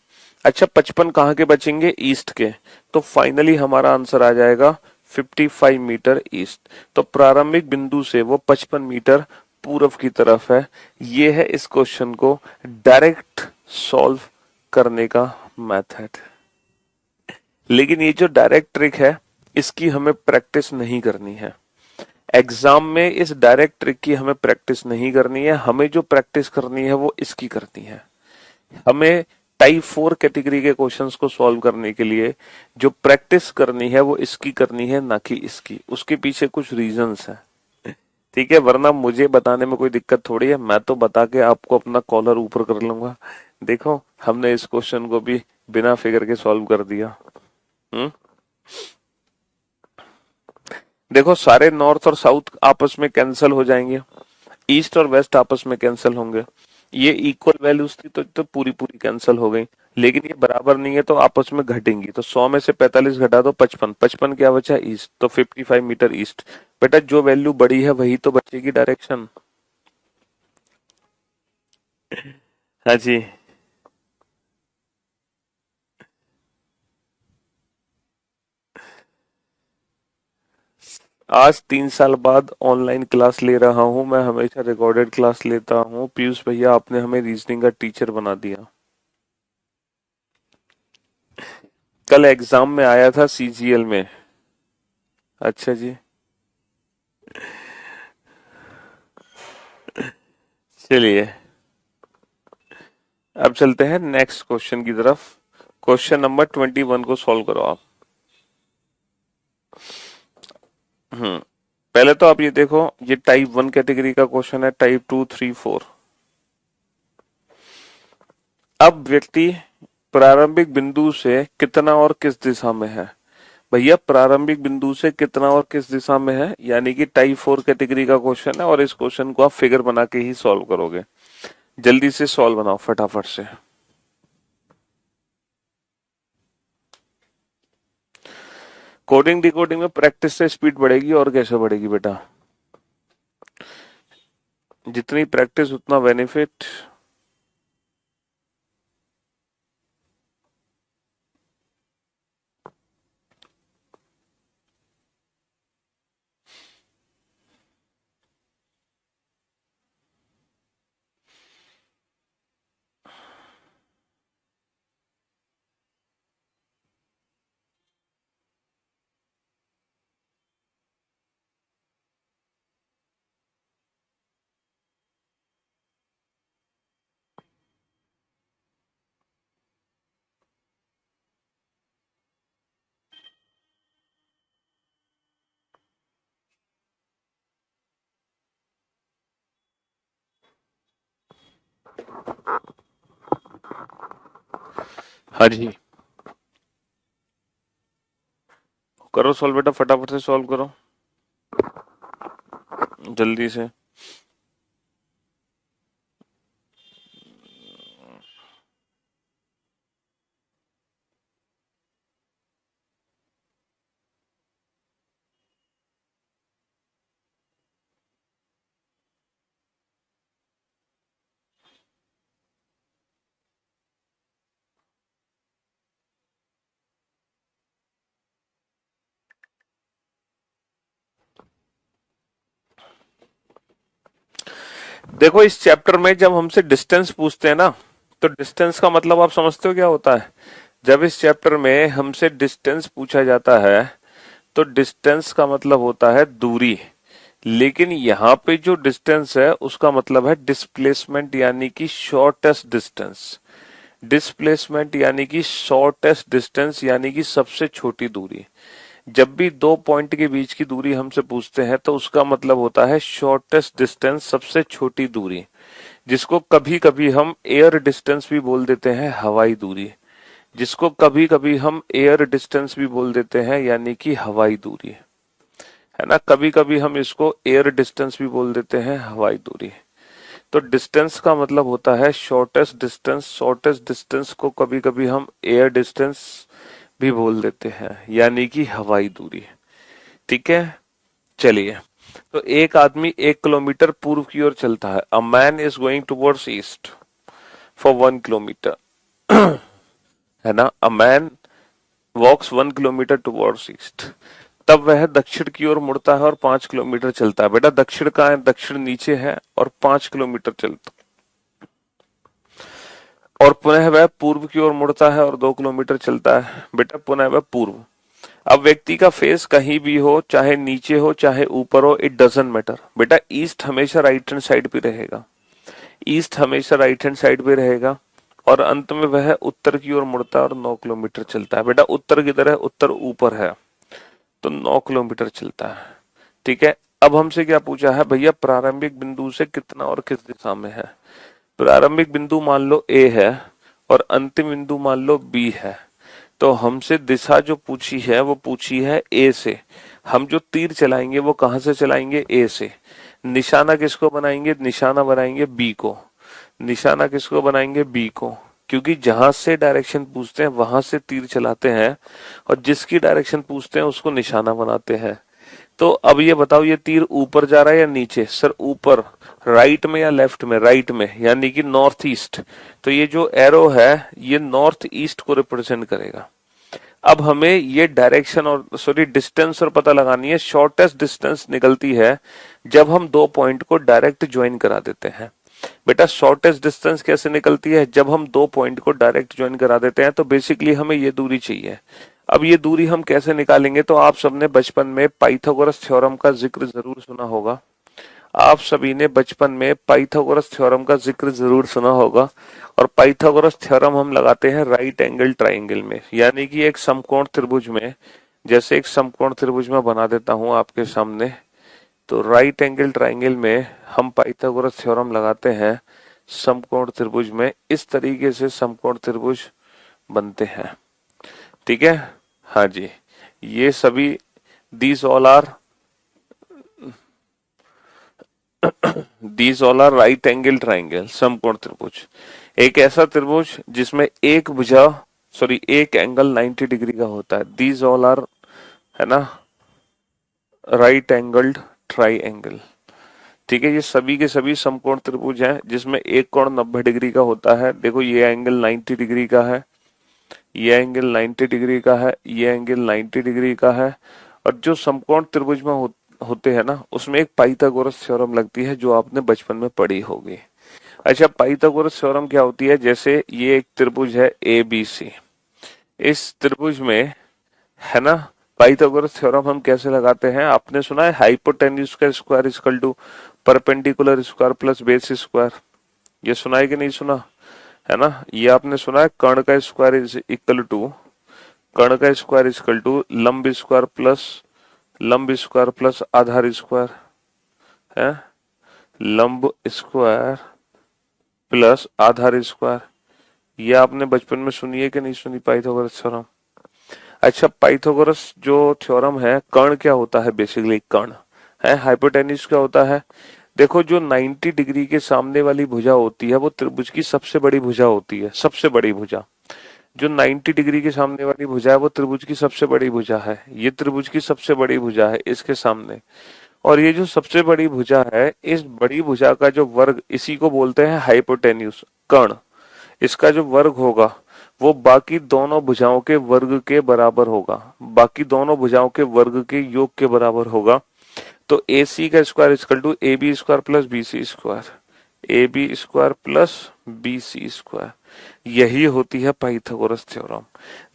[SPEAKER 1] अच्छा 55 कहाँ के बचेंगे, ईस्ट के। तो फाइनली हमारा आंसर आ जाएगा 55 मीटर ईस्ट। तो प्रारंभिक बिंदु से वो 55 मीटर पूर्व की तरफ है। ये है इस क्वेश्चन को डायरेक्ट सॉल्व करने का मेथड। लेकिन ये जो डायरेक्ट ट्रिक है इसकी हमें प्रैक्टिस नहीं करनी है एग्जाम में। इस डायरेक्ट ट्रिक की हमें प्रैक्टिस नहीं करनी है, हमें जो प्रैक्टिस करनी है वो इसकी करनी है। हमें टाइप 4 कैटेगरी के क्वेश्चंस को सॉल्व करने के लिए जो प्रैक्टिस करनी है वो इसकी करनी है, ना कि इसकी। उसके पीछे कुछ रीजंस हैं, ठीक है, वरना मुझे बताने में कोई दिक्कत थोड़ी है, मैं तो बता के आपको अपना कॉलर ऊपर कर लूंगा। देखो हमने इस क्वेश्चन को भी बिना फिगर के सॉल्व कर दिया। हम्म देखो सारे नॉर्थ और साउथ आपस में कैंसिल हो जाएंगे, ईस्ट और वेस्ट आपस में कैंसिल होंगे। ये इक्वल वैल्यूज थी तो पूरी पूरी कैंसिल हो गई, लेकिन ये बराबर नहीं है तो आपस में घटेंगी। तो 100 में से 45 घटा दो 55, 55 क्या बचा ईस्ट, तो 55 मीटर ईस्ट। बेटा जो वैल्यू बड़ी है वही तो बचेगी डायरेक्शन। हाँ जी। आज 3 साल बाद ऑनलाइन क्लास ले रहा हूँ, मैं हमेशा रिकॉर्डेड क्लास लेता हूँ। पीयूष भैया आपने हमें रीजनिंग का टीचर बना दिया। कल एग्जाम में आया था सीजीएल में। अच्छा जी, चलिए अब चलते हैं नेक्स्ट क्वेश्चन की तरफ। क्वेश्चन नंबर 21 को सॉल्व करो आप। हम्म पहले तो आप ये देखो, ये टाइप 1 कैटेगरी का क्वेश्चन है, टाइप 2, 3, 4। अब व्यक्ति प्रारंभिक बिंदु से कितना और किस दिशा में है। भैया प्रारंभिक बिंदु से कितना और किस दिशा में है, यानी कि टाइप 4 कैटेगरी का क्वेश्चन है, और इस क्वेश्चन को आप फिगर बना के ही सॉल्व करोगे। जल्दी से सॉल्व बनाओ फटाफट से। कोडिंग डिकोडिंग में प्रैक्टिस से स्पीड बढ़ेगी, और कैसे बढ़ेगी बेटा, जितनी प्रैक्टिस उतना बेनिफिट। हाँ जी, करो सॉल्व बेटा, फटाफट से सॉल्व करो जल्दी से। देखो इस चैप्टर में जब हमसे डिस्टेंस पूछते हैं ना, तो डिस्टेंस का मतलब आप समझते हो क्या होता है। जब इस चैप्टर में हमसे डिस्टेंस पूछा जाता है तो डिस्टेंस का मतलब होता है दूरी, लेकिन यहाँ पे जो डिस्टेंस है उसका मतलब है डिस्प्लेसमेंट, यानी कि शॉर्टेस्ट डिस्टेंस। डिस्प्लेसमेंट यानी कि शॉर्टेस्ट डिस्टेंस, यानी कि सबसे छोटी दूरी। जब भी दो पॉइंट के बीच की दूरी हमसे पूछते हैं तो उसका मतलब होता है शॉर्टेस्ट डिस्टेंस, सबसे छोटी दूरी, जिसको कभी कभी हम एयर डिस्टेंस भी बोल देते हैं, हवाई दूरी, जिसको कभी कभी हम एयर डिस्टेंस भी बोल देते हैं, यानी कि हवाई दूरी, है ना। कभी कभी हम इसको एयर डिस्टेंस भी बोल देते हैं, हवाई दूरी। तो डिस्टेंस का मतलब होता है शॉर्टेस्ट डिस्टेंस। शॉर्टेस्ट डिस्टेंस को कभी कभी हम एयर डिस्टेंस भी बोल देते हैं, यानी कि हवाई दूरी। ठीक है, चलिए। तो एक आदमी 1 किलोमीटर पूर्व की ओर चलता है। A man is going towards east for 1 kilometer, है ना। A man walks 1 kilometer towards east. तब वह दक्षिण की ओर मुड़ता है और 5 किलोमीटर चलता है। बेटा दक्षिण कहाँ है? दक्षिण नीचे है और 5 किलोमीटर चलता, और पुनः वह पूर्व की ओर मुड़ता है और 2 किलोमीटर चलता है। बेटा पुनः वह पूर्व। अब व्यक्ति का फेस कहीं भी हो, चाहे नीचे हो चाहे ऊपर हो, इट डजंट मैटर। बेटा ईस्ट हमेशा राइट हैंड साइड पे रहेगा, ईस्ट हमेशा राइट हैंड साइड पे रहेगा, और अंत में वह उत्तर की ओर मुड़ता है और 9 किलोमीटर चलता है। बेटा उत्तर किधर है? उत्तर ऊपर है, तो 9 किलोमीटर चलता है। ठीक है, अब हमसे क्या पूछा है भैया? प्रारंभिक बिंदु से कितना और किस दिशा में है। प्रारंभिक बिंदु मान लो ए है और अंतिम बिंदु मान लो बी है। तो हमसे दिशा जो पूछी है वो पूछी है ए से। हम जो तीर चलाएंगे वो कहां से चलाएंगे? ए से। निशाना किसको बनाएंगे? निशाना बनाएंगे बी को। निशाना किसको बनाएंगे? बी को, क्योंकि जहां से डायरेक्शन पूछते हैं वहां से तीर चलाते हैं, और जिसकी डायरेक्शन पूछते हैं उसको निशाना बनाते हैं। तो अब ये बताओ, ये तीर ऊपर जा रहा है या नीचे? सर ऊपर। राइट में या लेफ्ट में? राइट में, यानी कि नॉर्थ ईस्ट। तो ये जो एरो है ये नॉर्थ ईस्ट को रिप्रेजेंट करेगा। अब हमें ये डायरेक्शन और डिस्टेंस और पता लगानी है। शॉर्टेस्ट डिस्टेंस निकलती है जब हम दो पॉइंट को डायरेक्ट ज्वाइन करा देते हैं। बेटा शॉर्टेस्ट डिस्टेंस कैसे निकलती है? जब हम दो पॉइंट को डायरेक्ट ज्वाइन करा देते हैं। तो बेसिकली हमें ये दूरी चाहिए। अब ये दूरी हम कैसे निकालेंगे? तो आप सबने बचपन में पाइथागोरस थ्योरम का जिक्र जरूर सुना होगा। आप सभी ने बचपन में पाइथागोरस थ्योरम का जिक्र जरूर सुना होगा। और पाइथागोरस थ्योरम हम लगाते हैं राइट एंगल ट्राइंगल में, यानी कि एक समकोण त्रिभुज में। जैसे एक समकोण त्रिभुज में बना देता हूं आपके सामने। तो राइट एंगल ट्राइंगल में हम पाइथागोरस थ्योरम लगाते हैं समकोण त्रिभुज में। इस तरीके से समकोण त्रिभुज बनते हैं। ठीक है, हाँ जी। ये सभी these all are right angle triangle, समकोण त्रिभुज। एक ऐसा त्रिभुज जिसमें एक एंगल 90 डिग्री का होता है। दीज ऑल आर, है ना, राइट एंगल्ड ट्राइंगल। ठीक है, ये सभी के सभी समकोण त्रिभुज हैं जिसमें एक कोण 90 डिग्री का होता है। देखो ये एंगल 90 डिग्री का है, ये एंगल 90 डिग्री का है, ये एंगल 90 डिग्री का है। और जो समकोण त्रिभुज में होते हैं ना, उसमें एक पाइथागोरस थ्योरम लगती है जो आपने बचपन में पढ़ी होगी। अच्छा, पाइथागोरस थ्योरम क्या होती है? जैसे ये एक त्रिभुज है ABC, इस त्रिभुज में, है ना, पाइथागोरस थ्योरम हम कैसे लगाते हैं? आपने सुना है हाइपोटेन्यूज का square equal to perpendicular square plus base square. ये सुना है कि नहीं सुना? है ना, ये आपने सुना है कर्ण का स्क्वायर इज इक्वल टू लंब स्क्वायर प्लस आधार स्क्वायर है। लंब स्क्वायर प्लस आधार स्क्वायर, ये आपने बचपन में सुनी है कि नहीं सुनी पाइथागोरस थ्योरम? अच्छा, पाइथागोरस जो थ्योरम है, कर्ण क्या होता है? बेसिकली कर्ण है। हाइपोटेन्यूज क्या होता है? देखो जो 90 डिग्री के सामने वाली भुजा होती है वो त्रिभुज की सबसे बड़ी भुजा होती है। सबसे बड़ी भुजा जो 90 डिग्री के सामने वाली भुजा है वो त्रिभुज की सबसे बड़ी भुजा है। ये त्रिभुज की सबसे बड़ी भुजा है इसके सामने। और ये जो सबसे बड़ी भुजा है, इस बड़ी भुजा का जो वर्ग, इसी को बोलते हैं हाइपोटेन्यूज, कर्ण। इसका जो वर्ग होगा वो बाकी दोनों भुजाओं के वर्ग के बराबर होगा, बाकी दोनों भुजाओं के वर्ग के योग के बराबर होगा। तो AC का square equal to AB square plus BC square, AB square plus BC square. यही होती है पाइथागोरस थ्योरम।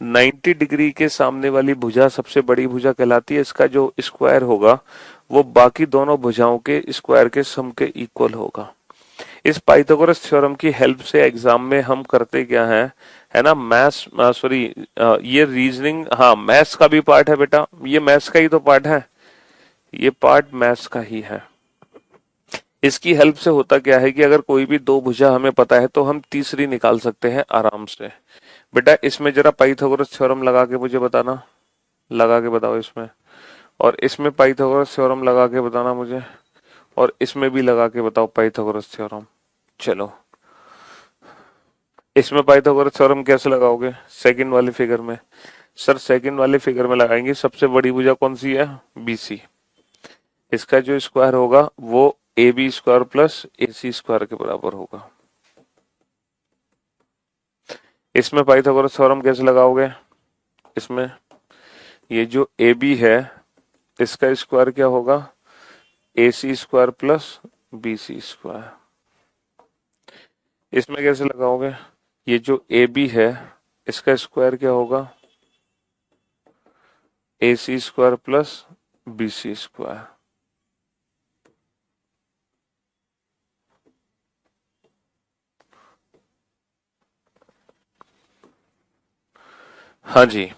[SPEAKER 1] 90 डिग्री के सामने वाली भुजा सबसे बड़ी भुजा कहलाती है। इसका जो स्क्वायर होगा वो बाकी दोनों भुजाओं के स्क्वायर के सम के इक्वल होगा। इस पाइथागोरस थ्योरम की हेल्प से एग्जाम में हम करते क्या है ना, मैथ्स, सॉरी, ये रीजनिंग, हाँ मैथ्स का भी पार्ट है बेटा, ये मैथ्स का ही तो पार्ट है, ये पार्ट मैथ्स का ही है। इसकी हेल्प से होता क्या है कि अगर कोई भी दो भुजा हमें पता है तो हम तीसरी निकाल सकते हैं आराम से। बेटा इसमें जरा पाइथागोरस थ्योरम लगा के मुझे बताना, लगा के बताओ इसमें, और इसमें पाइथागोरस थ्योरम लगा के बताना मुझे, और इसमें भी लगा के बताओ पाइथागोरस थ्योरम। चलो, इसमें पाइथागोरस थ्योरम कैसे लगाओगे? सेकंड वाली फिगर में। सर सेकंड वाली फिगर में लगाएंगे, सबसे बड़ी भुजा कौन सी है? बीसी। इसका जो स्क्वायर होगा वो a b square plus a C square के बराबर होगा। इसमें पाइथागोरस थ्योरम कैसे लगाओगे? इसमें ये जो ए बी है इसका स्क्वायर क्या होगा? A C square plus B C square. इसमें कैसे लगाओगे? ये जो ए बी है इसका स्क्वायर क्या होगा? A C square plus B C square. हाँ जी।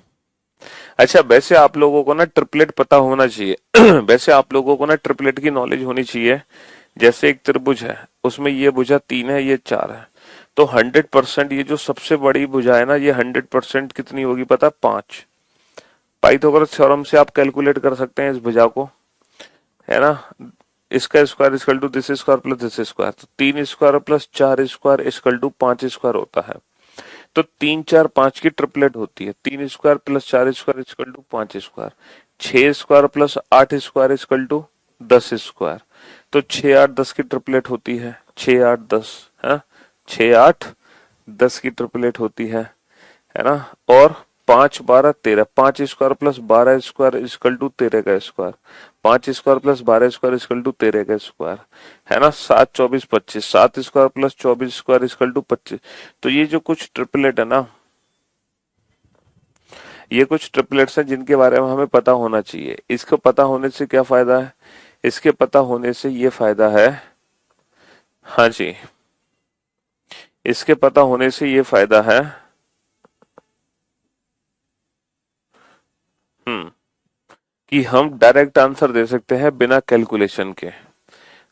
[SPEAKER 1] अच्छा, वैसे आप लोगों को ना ट्रिपलेट पता होना चाहिए वैसे आप लोगों को ना ट्रिपलेट की नॉलेज होनी चाहिए। जैसे एक त्रिभुज है, उसमें ये भुजा 3 है, ये 4 है, तो 100% ये जो सबसे बड़ी भुजा है ना, ये 100% कितनी होगी पता? 5। पाइथागोरस थ्योरम से आप कैलकुलेट कर सकते हैं इस भुजा को, है ना। इसका square equal to this square plus this square, तो 3 square plus 4 square equal to 5 square होता है। तो 3 4 5 की ट्रिपलेट होती है, 3 square plus 4 square equal to 5 square, 6 square plus 8 square equal to 10 square. तो 6 8 10 की ट्रिपलेट होती है, 6 8 10, है 6 8 10 की ट्रिपलेट होती है ना। और 5 12 13, 5 square plus 12 square equal to 13 का square, 5 square plus 12 square equal to 13 का स्क्वायर, है ना। 7 24 25, 7 square plus 24 square equal to 25। तो ये जो कुछ ट्रिपलेट है ना, ये कुछ ट्रिपलेट्स हैं जिनके बारे में हमें पता होना चाहिए। इसको पता होने से क्या फायदा है? इसके पता होने से ये फायदा है, हाँ जी, इसके पता होने से ये फायदा है, हम्म, कि हम डायरेक्ट आंसर दे सकते हैं बिना कैलकुलेशन के।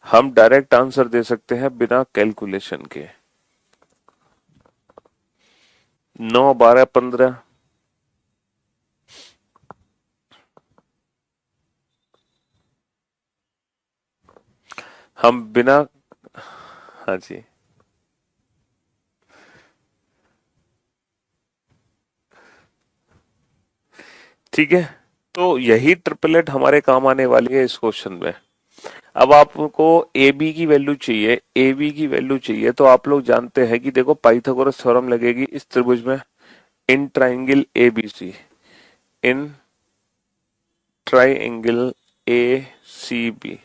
[SPEAKER 1] हम डायरेक्ट आंसर दे सकते हैं बिना कैलकुलेशन के। 9 12 15, हम बिना, हाँ जी, ठीक है। तो यही ट्रिपलेट हमारे काम आने वाली है इस क्वेश्चन में। अब आपको ए बी की वैल्यू चाहिए, ए बी की वैल्यू चाहिए, तो आप लोग जानते हैं कि देखो पाइथागोरस थ्योरम लगेगी इस त्रिभुज में, in triangle a b c, in triangle a c b.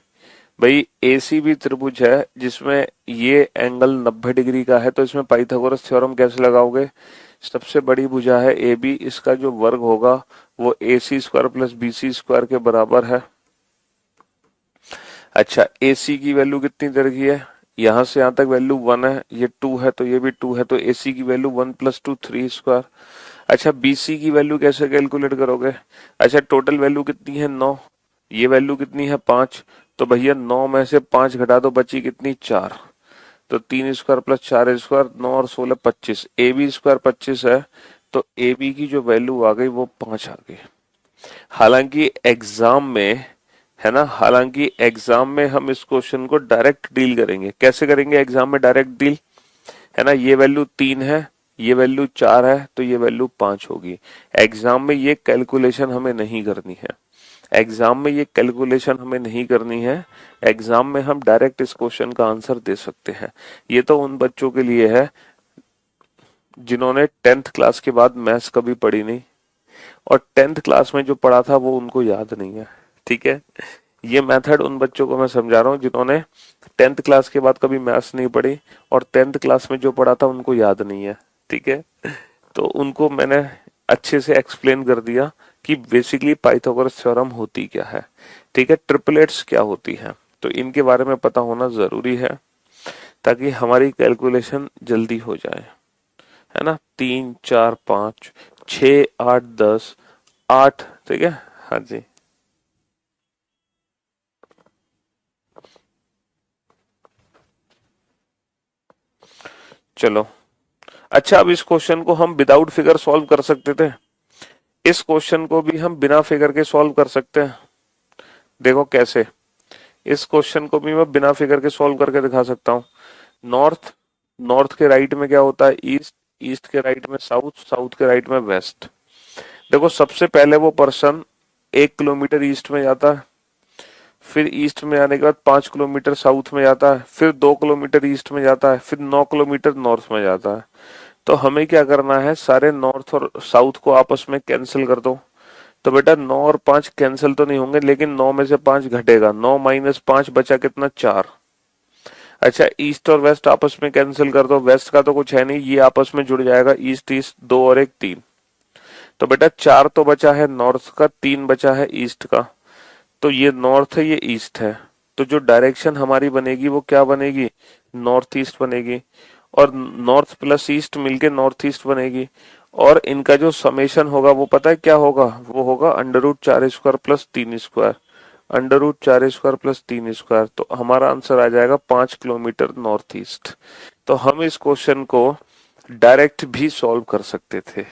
[SPEAKER 1] भाई ए सी बी त्रिभुज है जिसमें ये एंगल 90 डिग्री का है, तो इसमें पाइथागोरस थ्योरम कैसे लगाओगे? सबसे बड़ी भुजा है ए बी, इसका जो वर्ग होगा वो A C square plus B C square के बराबर है। अच्छा, ए सी की वैल्यू कितनी दे रखी है? यहां से यहां तक वैल्यू 1 है, ये 2 है, तो ये भी 2 है, तो ए सी की वैल्यू 1 प्लस 2 3 स्क्वायर। अच्छा, बी सी की वैल्यू कैसे कैलकुलेट करोगे? अच्छा, टोटल वैल्यू कितनी है? 9, ये वैल्यू कितनी है? 5, तो भैया 9 में से 5 घटा दो, बची कितनी? 4, तो 3 स्क्वायर प्लस 4 स्क्वायर, 9 और 16 25, ए बी स्क्वायर 25 है, तो ए बी की जो वैल्यू आ गई वो 5 आ गई। हालांकि एग्जाम में, है ना, हालांकि एग्जाम में हम इस क्वेश्चन को डायरेक्ट डील करेंगे। कैसे करेंगे एग्जाम में डायरेक्ट डील? है ना, ये वैल्यू 3 है, ये वैल्यू 4 है, तो ये वैल्यू 5 होगी। एग्जाम में ये कैलकुलेशन हमें नहीं करनी है, एग्जाम में ये कैलकुलेशन हमें नहीं करनी है। एग्जाम में हम डायरेक्ट इस क्वेश्चन का आंसर दे सकते हैं। ये तो उन बच्चों के लिए है जिन्होंने 10th क्लास के बाद मैथ्स कभी पढ़ी नहीं, और 10th क्लास में जो पढ़ा था वो उनको याद नहीं है, ठीक है। ये मेथड उन बच्चों को मैं समझा रहा हूँ जिन्होंने 10th क्लास के बाद कभी मैथ्स नहीं पढ़ी, और 10th क्लास में जो पढ़ा था उनको याद नहीं है, ठीक है। तो उनको मैंने अच्छे से एक्सप्लेन कर दिया कि बेसिकली पाइथागोरस थ्योरम होती क्या है, ठीक है, ट्रिपलेट्स क्या होती है, तो इनके बारे में पता होना जरूरी है। ताकि हमारी कैलकुलेशन जल्दी हो जाए, है ना। 3 4 5 6 8 10 8, ठीक है। हाँ जी, चलो। अच्छा, अब इस क्वेश्चन को हम विदाउट फिगर सॉल्व कर सकते थे, इस क्वेश्चन को भी हम बिना फिगर के सॉल्व कर सकते हैं। देखो कैसे, इस क्वेश्चन को भी मैं बिना फिगर के सॉल्व करके दिखा सकता हूँ। नॉर्थ, नॉर्थ के राइट में क्या होता है, ईस्ट, ईस्ट के राइट में साउथ, साउथ के राइट में वेस्ट। देखो सबसे पहले वो पर्सन 1 किलोमीटर ईस्ट में जाता है, फिर ईस्ट में आने के बाद 5 किलोमीटर साउथ में जाता है, फिर 2 किलोमीटर ईस्ट में जाता है, फिर 9 किलोमीटर नॉर्थ में जाता है। तो हमें क्या करना है, सारे नॉर्थ और साउथ को आपस में कैंसिल कर दो। तो बेटा 9 और 5 कैंसिल तो नहीं होंगे, लेकिन 9 में से 5 घटेगा, 9 - 5 बचा कितना, 4। अच्छा, ईस्ट और वेस्ट आपस में कैंसिल कर दो, वेस्ट का तो कुछ है नहीं, ये आपस में जुड़ जाएगा, ईस्ट ईस्ट 2 और 1 3। तो बेटा 4 तो बचा है नॉर्थ का, 3 बचा है ईस्ट का। तो ये नॉर्थ है, ये ईस्ट है। तो जो डायरेक्शन हमारी बनेगी वो क्या बनेगी, नॉर्थ ईस्ट बनेगी। और नॉर्थ प्लस ईस्ट मिलके नॉर्थ ईस्ट बनेगी। और इनका जो समेशन होगा वो पता है क्या होगा, वो होगा √4² प्लस 3²। √4² प्लस 3²। तो हमारा आंसर आ जाएगा 5 किलोमीटर नॉर्थ ईस्ट। तो हम इस क्वेश्चन को डायरेक्ट भी सॉल्व कर सकते थे,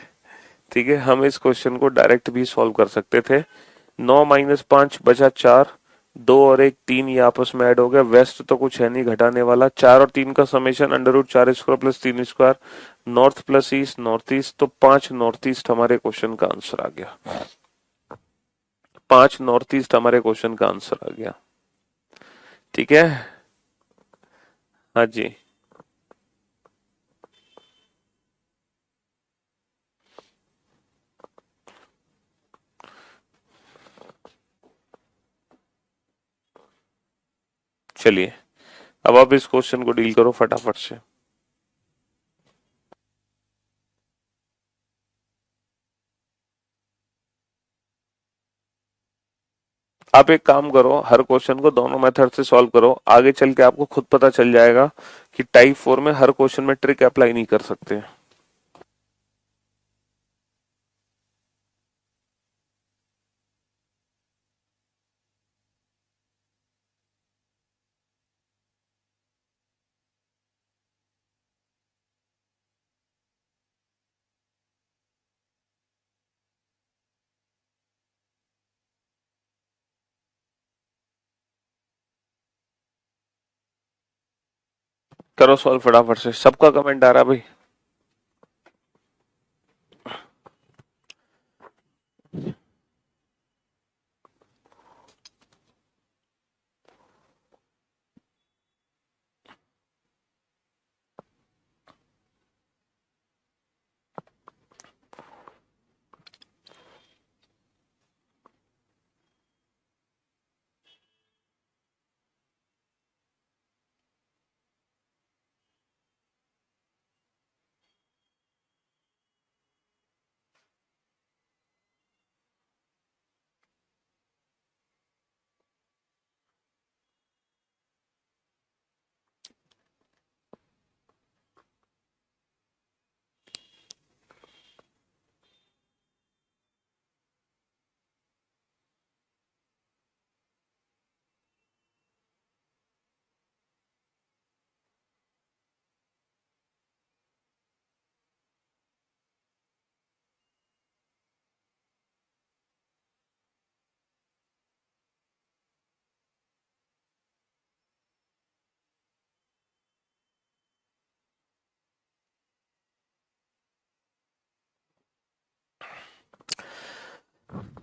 [SPEAKER 1] ठीक है। हम इस क्वेश्चन को डायरेक्ट भी सॉल्व कर सकते थे। 9 - 5 बचा 4, 2 और 1 3, ये आपस में ऐड हो गया। वेस्ट तो कुछ है नहीं घटाने वाला, 4 और 3 का summation √4² plus 3²। North plus east north east, तो 5 नॉर्थ ईस्ट हमारे क्वेश्चन का आंसर आ गया। 5 नॉर्थ ईस्ट हमारे क्वेश्चन का आंसर आ गया, ठीक है। हाँ जी, चलिए अब आप इस क्वेश्चन को डील करो फटाफट से। आप एक काम करो, हर क्वेश्चन को दोनों मेथड से सॉल्व करो, आगे चल के आपको खुद पता चल जाएगा कि टाइप 4 में हर क्वेश्चन में ट्रिक अप्लाई नहीं कर सकते। करो सॉल्व फटाफट से, सबका कमेंट आ रहा है भाई।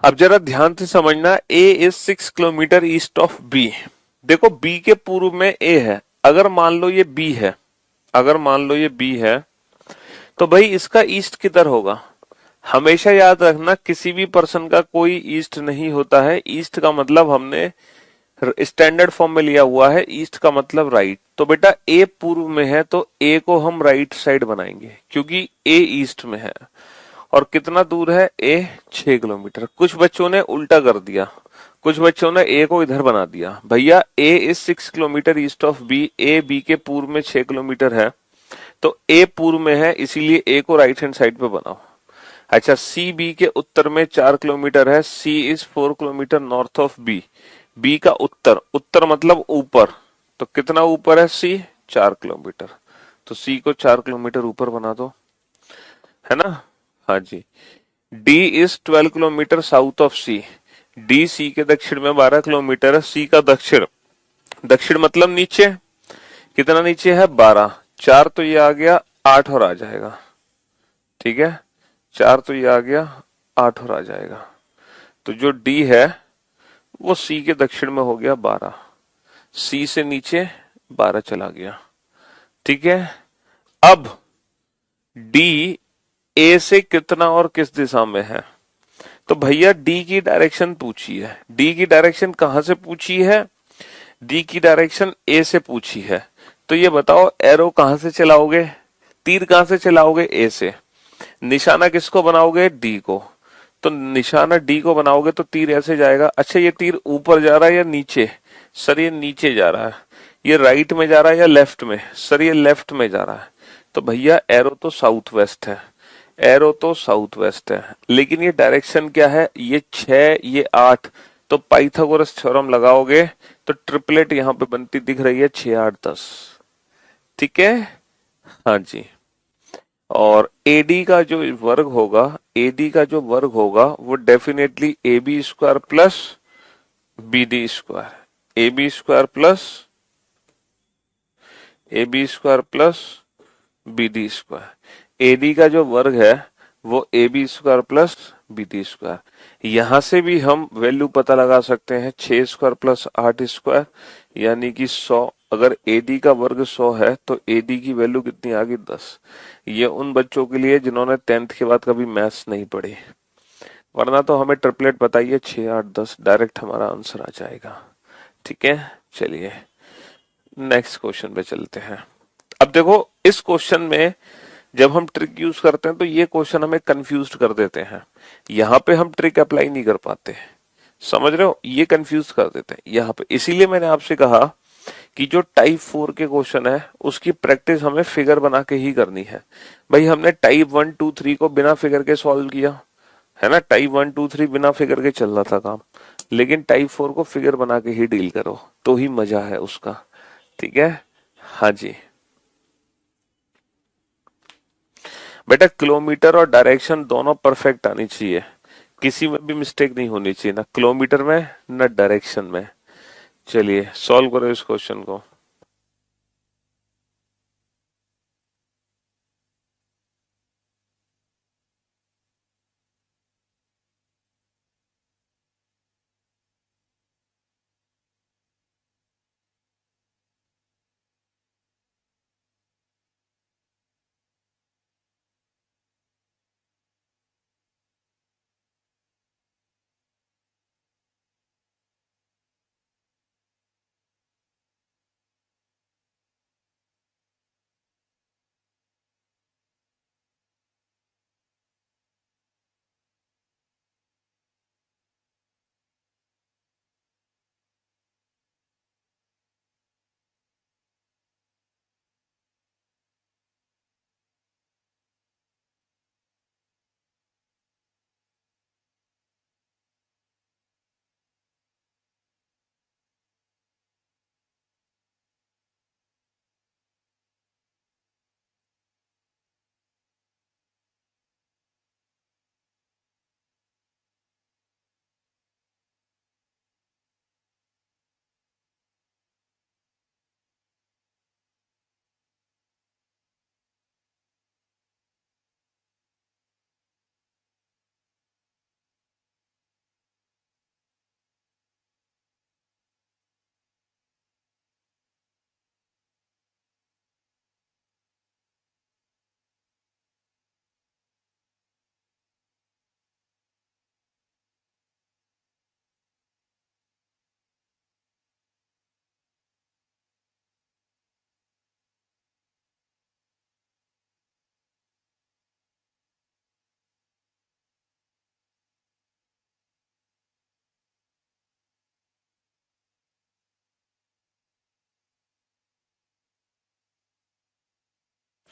[SPEAKER 1] अब जरा ध्यान से समझना, A is 6 kilometre east of B. देखो बी के पूर्व में ए है, अगर मान लो ये बी है, अगर मान लो ये बी है, तो भाई इसका ईस्ट किधर होगा। हमेशा याद रखना, किसी भी पर्सन का कोई ईस्ट नहीं होता है। ईस्ट का मतलब हमने स्टैंडर्ड फॉर्म में लिया हुआ है, ईस्ट का मतलब राइट। तो बेटा ए पूर्व में है, तो ए को हम राइट साइड बनाएंगे, क्योंकि ए ईस्ट में है। और कितना दूर है ए, 6 किलोमीटर। कुछ बच्चों ने उल्टा कर दिया, कुछ बच्चों ने ए को इधर बना दिया। भैया A is 6 kilometre east of B, A B के पूर्व में 6 किलोमीटर है, तो ए पूर्व में है, इसीलिए ए को राइट हैंड साइड पे बनाओ। अच्छा, सी बी के उत्तर में 4 किलोमीटर है, C is 4 kilometre north of B, B का उत्तर, उत्तर मतलब ऊपर, तो कितना ऊपर है सी, 4 किलोमीटर, तो सी को 4 किलोमीटर ऊपर बना दो, है ना। हाँ जी। D is 12 kilometre south of C, D C के दक्षिण में 12 किलोमीटर है, सी का दक्षिण, दक्षिण मतलब नीचे, कितना नीचे है 12, 4 तो ये आ गया 8 और आ जाएगा, ठीक है, 4 तो ये आ गया 8 और आ जाएगा, तो जो डी है वो सी के दक्षिण में हो गया 12, सी से नीचे 12 चला गया, ठीक है। अब डी ए से कितना और किस दिशा में है, तो भैया डी की डायरेक्शन पूछी है, डी की डायरेक्शन कहां से पूछी है, डी की डायरेक्शन ए से पूछी है, तो ये बताओ एरो कहां से चलाओगे, तीर कहां से चलाओगे, ए से, निशाना किसको बनाओगे, डी को, तो निशाना डी को बनाओगे तो तीर ऐसे जाएगा। अच्छा, ये तीर ऊपर जा रहा है या नीचे, सर ये नीचे जा रहा है, ये राइट में जा रहा है या लेफ्ट में, सर ये लेफ्ट में जा रहा है, तो भैया एरो तो साउथ वेस्ट है, एरो तो साउथ वेस्ट है, लेकिन ये डायरेक्शन क्या है, ये 6 ये 8, तो पाइथागोरस थ्योरम लगाओगे तो ट्रिपलेट यहां पे बनती दिख रही है 6 8 10, ठीक है। हाँ जी। और एडी का जो वर्ग होगा, एडी का जो वर्ग होगा वो definitely a b square plus b d square, a b square plus a b square plus b d square, AD का जो वर्ग है वो a b square plus b d square, यहां से भी हम वैल्यू पता लगा सकते हैं, 6 स्क्वायर प्लस 8 स्क्वायर यानी कि 100, अगर एडी का वर्ग 100 है तो एडी की वैल्यू कितनी आ गई 10। ये उन बच्चों के लिए जिन्होंने 10th के बाद कभी मैथ्स नहीं पढ़ी, वरना तो हमें ट्रिपलेट बताइए 6 8 10 डायरेक्ट हमारा आंसर आ जाएगा, ठीक है। चलिए नेक्स्ट क्वेश्चन पे चलते हैं। अब देखो इस क्वेश्चन में जब हम ट्रिक यूज करते हैं तो ये क्वेश्चन हमें कंफ्यूज कर देते हैं, यहाँ पे हम ट्रिक अप्लाई नहीं कर पाते, समझ रहे हो, ये कंफ्यूज कर देते हैं यहाँ पे, इसीलिए मैंने आपसे कहा कि जो टाइप 4 के क्वेश्चन है उसकी प्रैक्टिस हमें फिगर बना के ही करनी है। भाई हमने टाइप 1 2 3 को बिना फिगर के सॉल्व किया है ना, टाइप 1 2 3 बिना फिगर के चल रहा था काम, लेकिन टाइप 4 को फिगर बना के ही डील करो तो ही मजा है उसका, ठीक है। हाँ जी बेटा, किलोमीटर और डायरेक्शन दोनों परफेक्ट आनी चाहिए, किसी में भी मिस्टेक नहीं होनी चाहिए, ना किलोमीटर में ना डायरेक्शन में। चलिए सॉल्व करो इस क्वेश्चन को।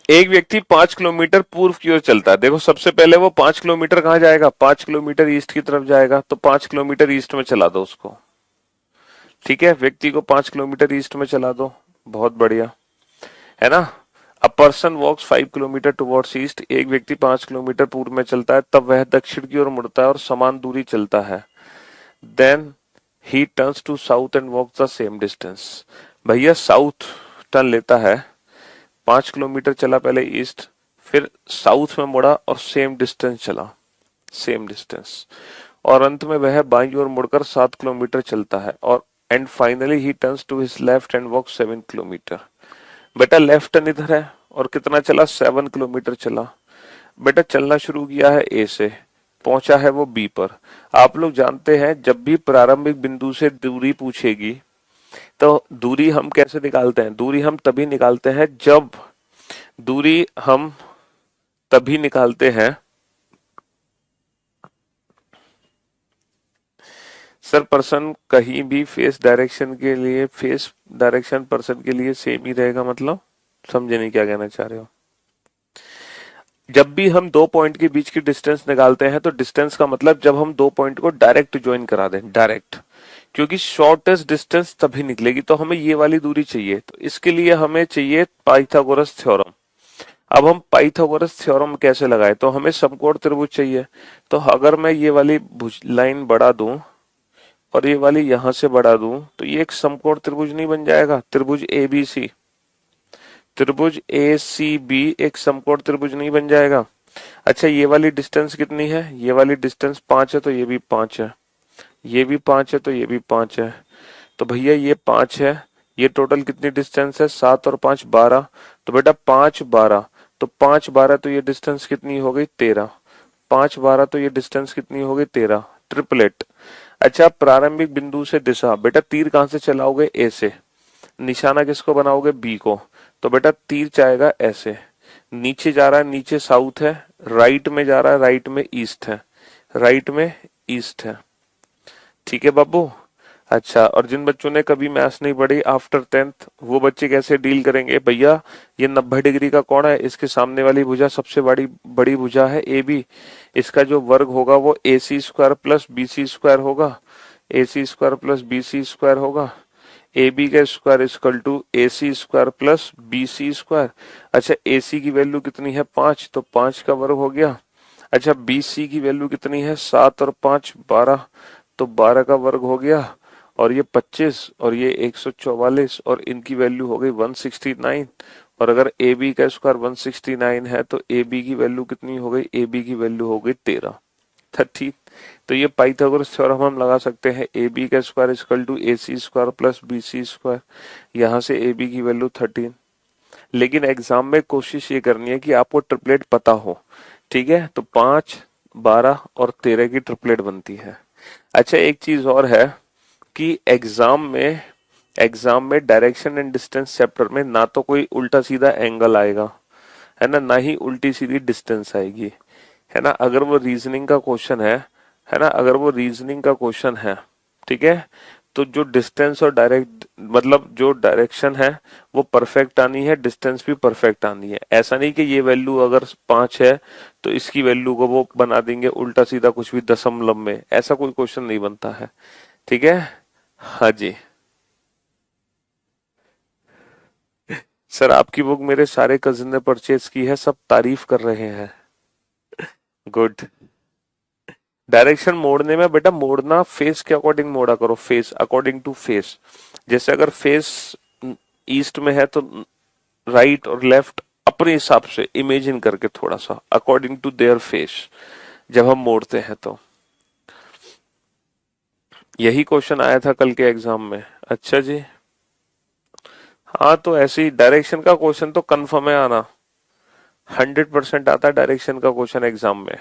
[SPEAKER 1] एक व्यक्ति 5 किलोमीटर पूर्व की ओर चलता है। देखो सबसे पहले वो 5 किलोमीटर कहाँ जाएगा, 5 किलोमीटर ईस्ट की तरफ जाएगा, तो 5 किलोमीटर ईस्ट में चला दो उसको। ठीक है, व्यक्ति को 5 किलोमीटर ईस्ट में चला दो, बहुत बढ़िया, है ना। A person walks 5 kilometer towards east, एक व्यक्ति 5 किलोमीटर पूर्व में चलता है, तब वह दक्षिण की ओर मुड़ता है और समान दूरी चलता है। Then he turns to south and walks the same distance. भैया साउथ टर्न लेता है, 5 किलोमीटर चला पहले ईस्ट, फिर साउथ में मुड़ा और सेम डिस्टेंस चला, सेम डिस्टेंस, और अंत में वह बाईं ओर मुड़कर 7 किलोमीटर चलता है, और and finally he turns to his left and walk 7 kilometer. बेटा लेफ्ट टर्न इधर है, और कितना चला, 7 किलोमीटर चला। बेटा चलना शुरू किया है ए से, पहुंचा है वो बी पर। आप लोग जानते हैं जब भी प्रारंभिक बिंदु से दूरी पूछेगी तो दूरी हम कैसे निकालते हैं, दूरी हम तभी निकालते हैं जब दूरी हम तभी निकालते हैं सर पर्सन कहीं भी फेस डायरेक्शन के लिए, फेस डायरेक्शन पर्सन के लिए सेम ही रहेगा, मतलब समझे नहीं क्या कहना चाह रहे हो। जब भी हम दो पॉइंट के बीच की डिस्टेंस निकालते हैं तो डिस्टेंस का मतलब जब हम दो पॉइंट को डायरेक्ट ज्वाइन करा दें, डायरेक्ट, क्योंकि शॉर्टेस्ट डिस्टेंस तभी निकलेगी, तो हमें ये वाली दूरी चाहिए, तो इसके लिए हमें चाहिए पाइथागोरस थ्योरम। अब हम पाइथागोरस थ्योरम कैसे लगाए, तो हमें समकोण त्रिभुज चाहिए। तो अगर मैं ये वाली लाइन बढ़ा दूं और ये वाली यहां से बढ़ा दूं तो ये एक समकोण त्रिभुज नहीं बन जाएगा, त्रिभुज एबीसी, त्रिभुज ए सी बी एक समकोण त्रिभुज नहीं बन जाएगा। अच्छा ये वाली डिस्टेंस कितनी है, ये वाली डिस्टेंस 5 है, तो ये भी 5 है, ये भी 5 है, तो ये भी 5 है, तो भैया ये 5 है, ये टोटल कितनी डिस्टेंस है, 7 और 5 12, तो बेटा 5 12, तो 5 12 तो ये डिस्टेंस कितनी हो गई, 13, 5 12 तो ये डिस्टेंस कितनी हो गई, 13, ट्रिपलेट। अच्छा प्रारंभिक बिंदु से दिशा, बेटा तीर कहां से चलाओगे, ए से, निशाना किसको बनाओगे, बी को, तो बेटा तीर जाएगा ऐसे, नीचे जा रहा है, नीचे साउथ है, राइट में जा रहा है, राइट में ईस्ट है, राइट में ईस्ट है। ठीक है बाबू। अच्छा और जिन बच्चों ने कभी मैथ्स नहीं पढ़ी आफ्टर 10th, वो बच्चे कैसे डील करेंगे, भैया ये 90 डिग्री का कोण है, इसके सामने वाली भुजा सबसे बड़ी बड़ी भुजा है ए बी, इसका जो वर्ग होगा वो A C square plus B C square होगा, A C square plus B C square होगा, ए बी का square equal to A C square plus B C square. अच्छा ए सी की वैल्यू कितनी है, 5, तो 5 का वर्ग हो गया। अच्छा बी सी की वैल्यू कितनी है, 7 और 5 12, तो 12 का वर्ग हो गया, और ये 25 और ये 144, और इनकी वैल्यू हो गई 169, और अगर ए बी का स्क्वायर 169 है तो ए बी की वैल्यू कितनी हो गई, ए बी की वैल्यू हो गई 13, 30। तो ये पाइथागोरस थ्योरम हम लगा सकते हैं, ए बी का square equal to A C square plus B C square, यहाँ से ए बी की वैल्यू 13। लेकिन एग्जाम में कोशिश ये करनी है कि आपको ट्रिपलेट पता हो, ठीक है, तो 5 12 और 13 की ट्रिपलेट बनती है। अच्छा एक चीज और है कि एग्जाम में डायरेक्शन एंड डिस्टेंस चैप्टर में ना तो कोई उल्टा सीधा एंगल आएगा, है ना ही उल्टी सीधी डिस्टेंस आएगी, है ना। अगर वो रीजनिंग का क्वेश्चन है ना, अगर वो रीजनिंग का क्वेश्चन है, ठीक है, तो जो डिस्टेंस और डायरेक्ट मतलब जो डायरेक्शन है वो परफेक्ट आनी है, डिस्टेंस भी परफेक्ट आनी है। ऐसा नहीं कि ये वैल्यू अगर 5 है तो इसकी वैल्यू को वो बना देंगे उल्टा सीधा कुछ भी दशमलव में, ऐसा कोई क्वेश्चन नहीं बनता है, ठीक है। हाँ जी सर, आपकी बुक मेरे सारे कजिन ने परचेज की है, सब तारीफ कर रहे हैं। गुड। डायरेक्शन मोड़ने में बेटा मोड़ना फेस के अकॉर्डिंग मोड़ा करो, फेस अकॉर्डिंग टू फेस। जैसे अगर फेस ईस्ट में है तो राइट और लेफ्ट अपने हिसाब से इमेजिन करके थोड़ा सा अकॉर्डिंग टू देयर फेस जब हम मोड़ते हैं तो। यही क्वेश्चन आया था कल के एग्जाम में। अच्छा जी। हाँ तो ऐसे ही डायरेक्शन का क्वेश्चन तो कन्फर्म है आना, 100% आता है डायरेक्शन का क्वेश्चन एग्जाम में।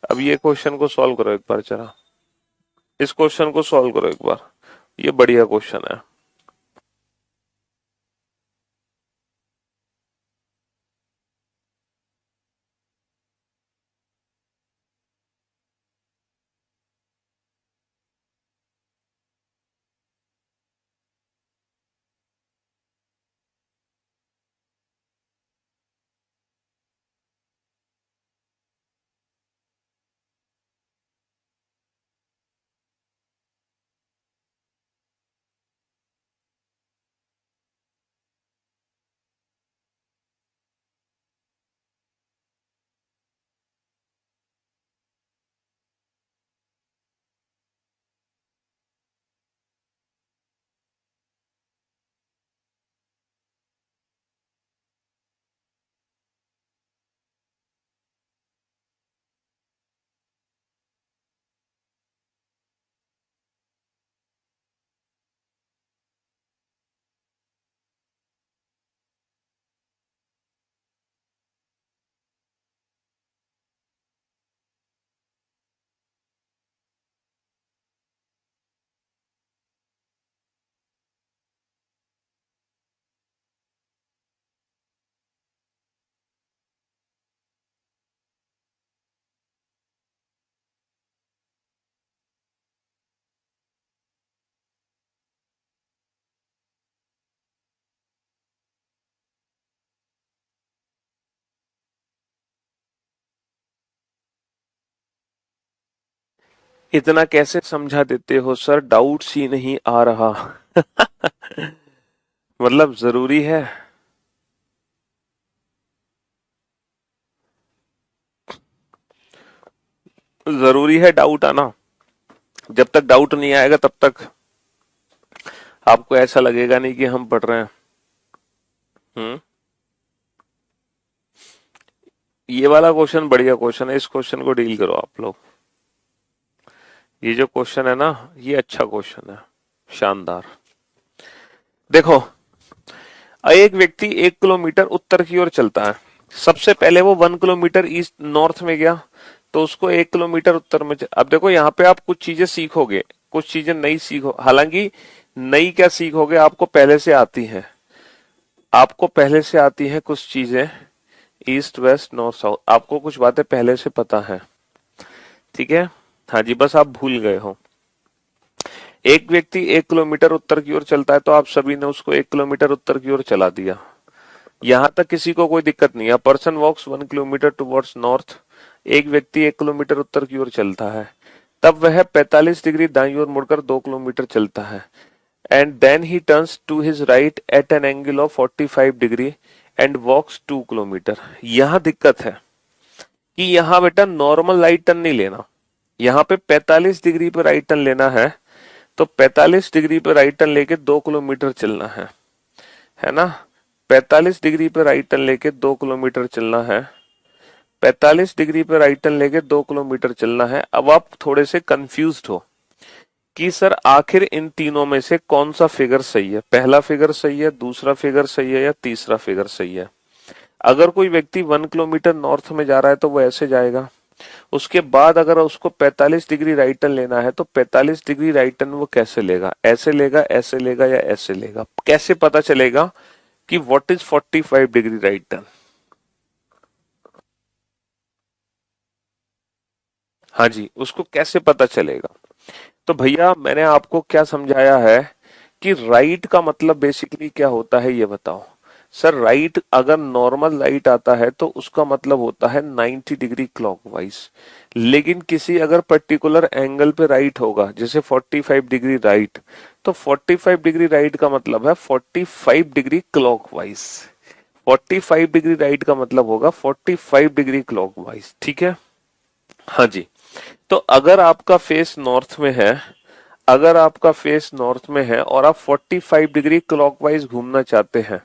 [SPEAKER 1] अब ये क्वेश्चन को सॉल्व करो एक बार जरा, इस क्वेश्चन को सॉल्व करो एक बार, ये बढ़िया क्वेश्चन है। इतना कैसे समझा देते हो सर, डाउट्स ही नहीं आ रहा। मतलब जरूरी है। जरूरी है डाउट आना। जब तक डाउट नहीं आएगा तब तक आपको ऐसा लगेगा नहीं कि हम पढ़ रहे हैं। हम्म। ये वाला क्वेश्चन बढ़िया क्वेश्चन है, इस क्वेश्चन को डील करो आप लोग। ये जो क्वेश्चन है ना, ये अच्छा क्वेश्चन है, शानदार। देखो, एक व्यक्ति 1 किलोमीटर उत्तर की ओर चलता है। सबसे पहले वो 1 किलोमीटर ईस्ट नॉर्थ में गया, तो उसको 1 किलोमीटर उत्तर में अब देखो यहाँ पे आप कुछ चीजें सीखोगे, कुछ चीजें नई सीखो। हालांकि नई क्या सीखोगे, आपको पहले से आती है, आपको पहले से आती है कुछ चीजें, ईस्ट वेस्ट नॉर्थ साउथ, आपको कुछ बातें पहले से पता है। ठीक है, हाँ जी, बस आप भूल गए हो। एक व्यक्ति 1 किलोमीटर उत्तर की ओर चलता है, तो आप सभी ने उसको 1 किलोमीटर उत्तर की ओर चला दिया। यहां तक किसी को कोई दिक्कत नहीं है। पर्सन वॉक्स 1 किलोमीटर टुवर्ड्स नॉर्थ। एक व्यक्ति 1 किलोमीटर उत्तर की ओर चलता है, तब वह 45 डिग्री दाईं ओर मुड़कर 2 किलोमीटर चलता है। And then he turns to his right at an angle of 45 degree and walks 2 kilometer. यहां दिक्कत है कि यहाँ बेटा नॉर्मल राइट टर्न नहीं लेना, यहाँ पे 45 डिग्री पे राइट टर्न लेना है। तो 45 डिग्री पे राइट टर्न लेके 2 किलोमीटर चलना है ना। 45 डिग्री पे राइट टर्न लेके 2 किलोमीटर चलना है। 45 डिग्री पे राइट टर्न लेके 2 किलोमीटर चलना है। अब आप थोड़े से कंफ्यूज्ड हो कि सर आखिर इन तीनों में से कौन सा फिगर सही है, पहला फिगर सही है, दूसरा फिगर सही है, या तीसरा फिगर सही है। अगर कोई व्यक्ति 1 किलोमीटर नॉर्थ में जा रहा है तो वो ऐसे जाएगा। उसके बाद अगर उसको 45 डिग्री राइट टर्न लेना है, तो 45 डिग्री राइट टर्न वो कैसे लेगा, ऐसे लेगा, ऐसे लेगा, या ऐसे लेगा। कैसे पता चलेगा कि what is 45 degree right turn. हाँ जी, उसको कैसे पता चलेगा। तो भैया मैंने आपको क्या समझाया है कि राइट का मतलब बेसिकली क्या होता है, ये बताओ। सर राइट अगर नॉर्मल राइट आता है तो उसका मतलब होता है 90 डिग्री क्लॉकवाइज। लेकिन किसी अगर पर्टिकुलर एंगल पे राइट होगा, जैसे 45 डिग्री राइट, तो 45 डिग्री राइट का मतलब है 45 डिग्री क्लॉकवाइज। 45 डिग्री राइट का मतलब होगा 45 डिग्री क्लॉकवाइज। ठीक है, हाँ जी। तो अगर आपका फेस नॉर्थ में है, अगर आपका फेस नॉर्थ में है और आप 45 डिग्री क्लॉकवाइज घूमना चाहते हैं,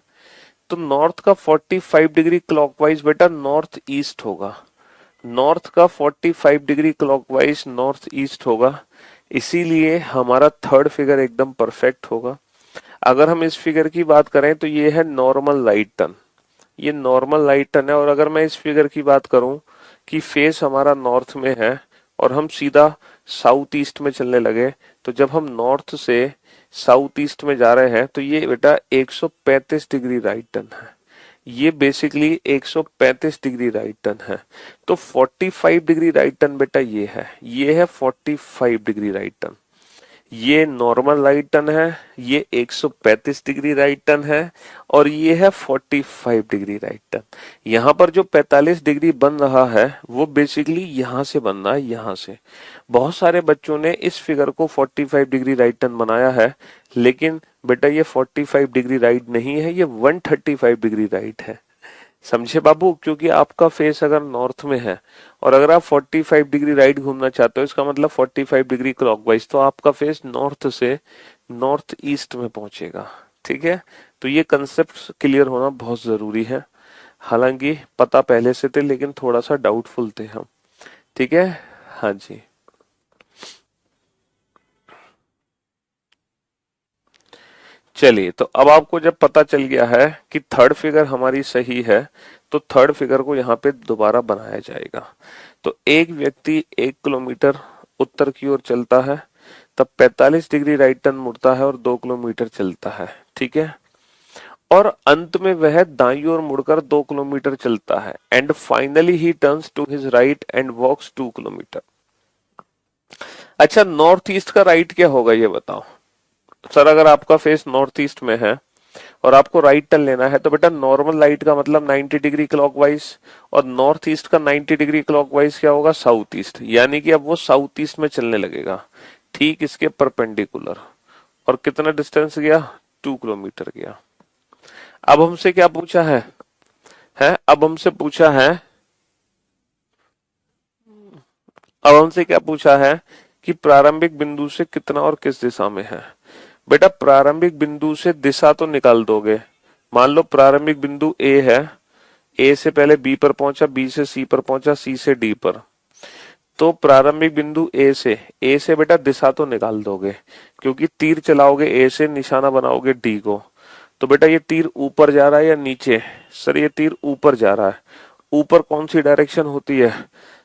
[SPEAKER 1] तो नॉर्थ का 45 डिग्री क्लॉकवाइज बेटा नॉर्थ ईस्ट होगा। नॉर्थ का 45 डिग्री क्लॉकवाइज नॉर्थ ईस्ट होगा। इसीलिए हमारा थर्ड फिगर एकदम परफेक्ट होगा। अगर हम इस फिगर की बात करें तो ये है नॉर्मल राइट टर्न, ये नॉर्मल राइट टर्न है। और अगर मैं इस फिगर की बात करूं कि फेस हमारा नॉर्थ में है और हम सीधा साउथ ईस्ट में चलने लगे, तो जब हम नॉर्थ से साउथ ईस्ट में जा रहे हैं तो ये बेटा 135 डिग्री राइट टर्न है। ये बेसिकली 135 डिग्री राइट टर्न है। तो 45 डिग्री राइट टर्न बेटा ये है 45 डिग्री राइट टर्न। ये नॉर्मल राइट टर्न है, ये 135 डिग्री राइट टर्न है, और ये है 45 डिग्री राइट टर्न। यहां पर जो 45 डिग्री बन रहा है वो बेसिकली यहां से बन रहा है, यहां से। बहुत सारे बच्चों ने इस फिगर को 45 डिग्री राइट टर्न बनाया है, लेकिन बेटा ये 45 डिग्री राइट नहीं है, ये 135 डिग्री राइट है। समझे बाबू, क्योंकि आपका फेस अगर नॉर्थ में है और अगर आप 45 डिग्री राइट घूमना चाहते हो, इसका मतलब 45 डिग्री क्लॉकवाइज, तो आपका फेस नॉर्थ से नॉर्थ ईस्ट में पहुंचेगा। ठीक है, तो ये कंसेप्ट क्लियर होना बहुत जरूरी है। हालांकि पता पहले से थे लेकिन थोड़ा सा डाउटफुल थे हम। ठीक है, हाँ जी। चलिए, तो अब आपको जब पता चल गया है कि थर्ड फिगर हमारी सही है, तो थर्ड फिगर को यहाँ पे दोबारा बनाया जाएगा। तो एक व्यक्ति 1 किलोमीटर उत्तर की ओर चलता है, तब 45 डिग्री राइट टर्न मुड़ता है और 2 किलोमीटर चलता है। ठीक है, और अंत में वह दाईं ओर मुड़कर 2 किलोमीटर चलता है। And finally he turns to his right and walks 2 kilometer. अच्छा, नॉर्थ ईस्ट का राइट क्या होगा ये बताओ। सर अगर आपका फेस नॉर्थ ईस्ट में है और आपको राइट टर्न लेना है, तो बेटा नॉर्मल लाइट का मतलब 90 डिग्री क्लॉकवाइज, और नॉर्थ ईस्ट का 90 डिग्री क्लॉकवाइज क्या होगा, साउथ ईस्ट, यानी कि अब वो साउथ ईस्ट में चलने लगेगा, ठीक इसके परपेंडिकुलर। और कितना डिस्टेंस गया, 2 किलोमीटर गया। अब हमसे क्या पूछा है अब हमसे पूछा है, अब हमसे क्या पूछा है कि प्रारंभिक बिंदु से कितना और किस दिशा में है। बेटा प्रारंभिक बिंदु से दिशा तो निकाल दोगे। मान लो प्रारंभिक बिंदु ए है, ए से पहले बी पर पहुंचा, बी से सी पर पहुंचा, सी से डी पर। तो प्रारंभिक बिंदु ए से बेटा दिशा तो निकाल दोगे, क्योंकि तीर चलाओगे ए से, निशाना बनाओगे डी को। तो बेटा ये तीर ऊपर जा रहा है या नीचे, सर ये तीर ऊपर जा रहा है। ऊपर कौन सी डायरेक्शन होती है,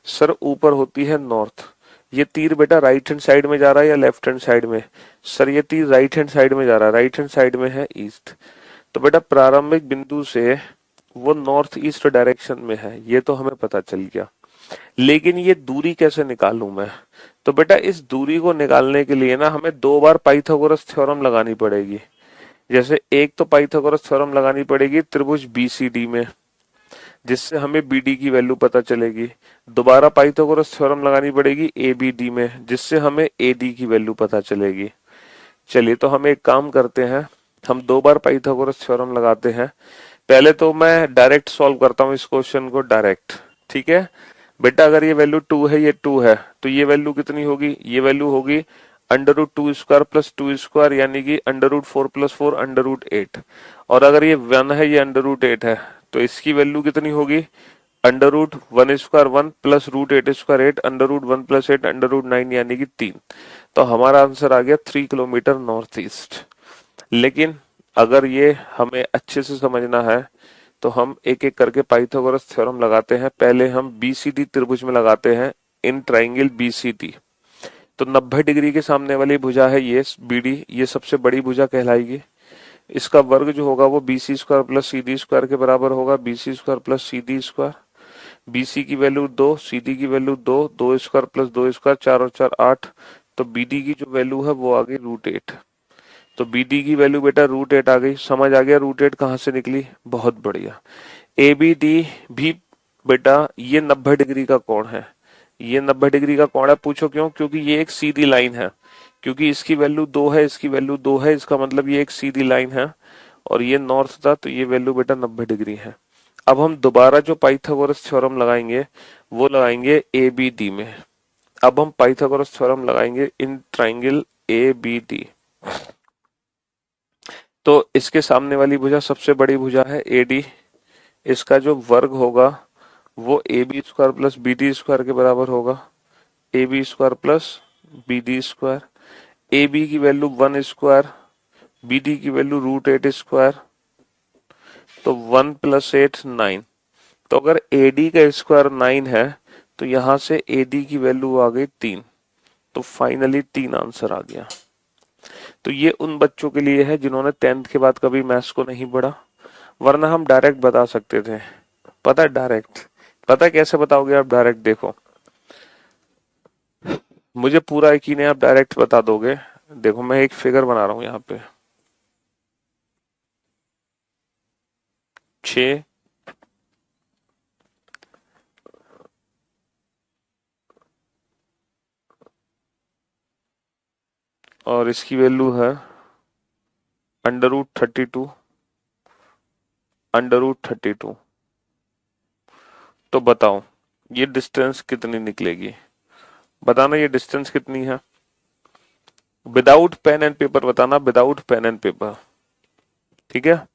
[SPEAKER 1] सर ऊपर होती है नॉर्थ। ये तीर बेटा राइट हैंड साइड में जा रहा है या लेफ्ट हैंड साइड में, सर ये तीर राइट हैंड साइड में जा रहा है, राइट हैंड साइड में है ईस्ट। तो बेटा प्रारंभिक बिंदु से वो नॉर्थ ईस्ट डायरेक्शन में है, ये तो हमें पता चल गया। लेकिन ये दूरी कैसे निकालूं मैं, तो बेटा इस दूरी को निकालने के लिए ना हमें 2 बार पाइथागोरस थ्योरम लगानी पड़ेगी। जैसे एक तो पाइथागोरस थ्योरम लगानी पड़ेगी त्रिभुज बीसीडी में, जिससे हमें बीडी की वैल्यू पता चलेगी। दोबारा पाइथागोरस थ्योरम लगानी पड़ेगी एबीडी में, जिससे हमें एडी की वैल्यू पता चलेगी। चलिए तो हम एक काम करते हैं, हम 2 बार पाइथागोरस थ्योरम लगाते हैं। पहले तो मैं डायरेक्ट सॉल्व करता हूँ इस क्वेश्चन को डायरेक्ट, ठीक है। बेटा अगर ये वैल्यू 2 है, ये 2 है, तो ये वैल्यू कितनी होगी, ये वैल्यू होगी √2² प्लस 2², यानी कि √4 प्लस 4 √8। और अगर ये 1 है, ये √8 है, तो इसकी वैल्यू कितनी होगी, √1² 1 प्लस √8² 8, √1 प्लस 8 √9, यानी कि 3। तो हमारा आंसर आ गया 3 किलोमीटर नॉर्थ ईस्ट। लेकिन अगर ये हमें अच्छे से समझना है तो हम एक एक करके पाइथागोरस थ्योरम लगाते हैं। पहले हम बीसीडी त्रिभुज में लगाते हैं, इन ट्राइंगल बीसीडी। तो 90 डिग्री के सामने वाली भुजा है ये बीडी, ये सबसे बड़ी भुजा कहलाएगी। इसका वर्ग जो होगा वो BC² प्लस CD² के बराबर होगा, BC² प्लस CD²। BC की वैल्यू 2, CD की वैल्यू 2, 2² प्लस 2², 4 और 4 8। तो BD की जो वैल्यू है वो आ गई √8। तो BD की वैल्यू बेटा √8 आ गई। समझ आ गया √8 कहाँ से निकली, बहुत बढ़िया। ABD भी बेटा ये 90 डिग्री का कोण है, ये 90 डिग्री का कोण है। पूछो क्यों, क्योंकि ये एक सीधी लाइन है, क्योंकि इसकी वैल्यू 2 है, इसकी वैल्यू 2 है, इसका मतलब ये एक सीधी लाइन है। और ये नॉर्थ था, तो ये वैल्यू बेटा 90 डिग्री है। अब हम दोबारा जो पाइथागोरस थ्योरम लगाएंगे वो लगाएंगे ABD में। अब हम पाइथागोरस थ्योरम लगाएंगे इन ट्राइंगल ABD। तो इसके सामने वाली भुजा सबसे बड़ी भुजा है AD, इसका जो वर्ग होगा वो AB² प्लस BD² के बराबर होगा, AB² प्लस BD²। AB की वैल्यू 1², BD की वैल्यू √8², तो 1 प्लस 8 9। तो अगर AD का स्क्वायर 9 है तो यहां से AD की वैल्यू आ गई 3। तो फाइनली 3 आंसर आ गया। तो ये उन बच्चों के लिए है जिन्होंने 10th के बाद कभी मैथ्स को नहीं पढ़ा, वरना हम डायरेक्ट बता सकते थे। पता है डायरेक्ट, पता है कैसे बताओगे आप डायरेक्ट, देखो मुझे पूरा यकीन है आप डायरेक्ट बता दोगे। देखो मैं एक फिगर बना रहा हूं यहाँ पे, 6 और इसकी वैल्यू है √32, √32। तो बताओ ये डिस्टेंस कितनी निकलेगी, बताना ये डिस्टेंस कितनी है। विदाउट पेन एंड पेपर बताना, विदाउट पेन एंड पेपर, ठीक है,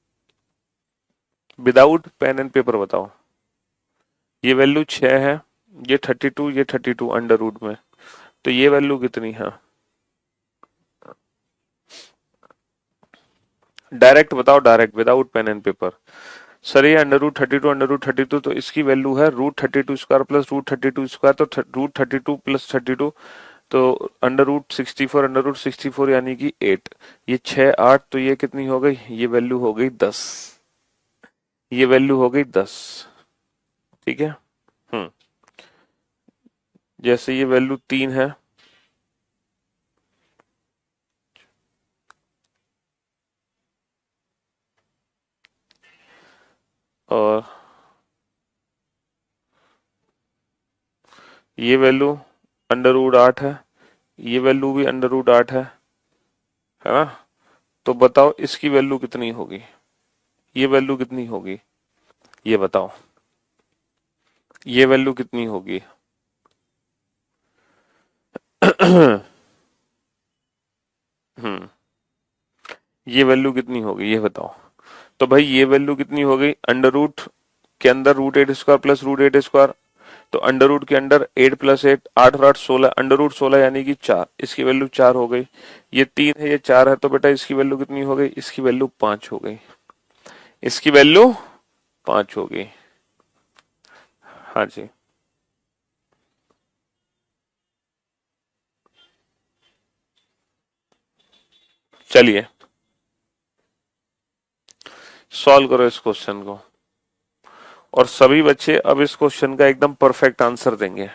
[SPEAKER 1] विदाउट पेन एंड पेपर बताओ। ये वैल्यू 6 है, ये 32, ये 32 अंडर रूट में, तो ये वैल्यू कितनी है, डायरेक्ट बताओ, direct without pen and paper. Sir ये √32 √32, तो इसकी वैल्यू है √32² प्लस √32², तो √32 प्लस 32, तो √64 √64 यानी कि 8। ये 6 8, तो ये कितनी हो गई, ये वैल्यू हो गई 10, ये वैल्यू हो गई 10, ठीक है। जैसे ये वैल्यू 3 है, ये वैल्यू √8 है, ये वैल्यू भी √8 है ना। तो बताओ इसकी वैल्यू कितनी होगी, ये वैल्यू कितनी होगी, ये बताओ ये वैल्यू कितनी होगी। हम्म, ये वैल्यू कितनी होगी ये बताओ। तो भाई ये वैल्यू कितनी हो गई, अंडर रूट के अंदर √8² प्लस √8², तो अंडर रूट के अंदर 8 + 8, 8 और 8 16, अंडर रूट 16 यानी कि 4, इसकी वैल्यू 4 हो गई। ये 3 है ये 4 है, तो बेटा इसकी वैल्यू कितनी हो गई, इसकी वैल्यू 5 हो गई, इसकी वैल्यू 5 हो गई। हाँ जी, चलिए सॉल्व करो इस क्वेश्चन को, और सभी बच्चे अब इस क्वेश्चन का एकदम परफेक्ट आंसर देंगे।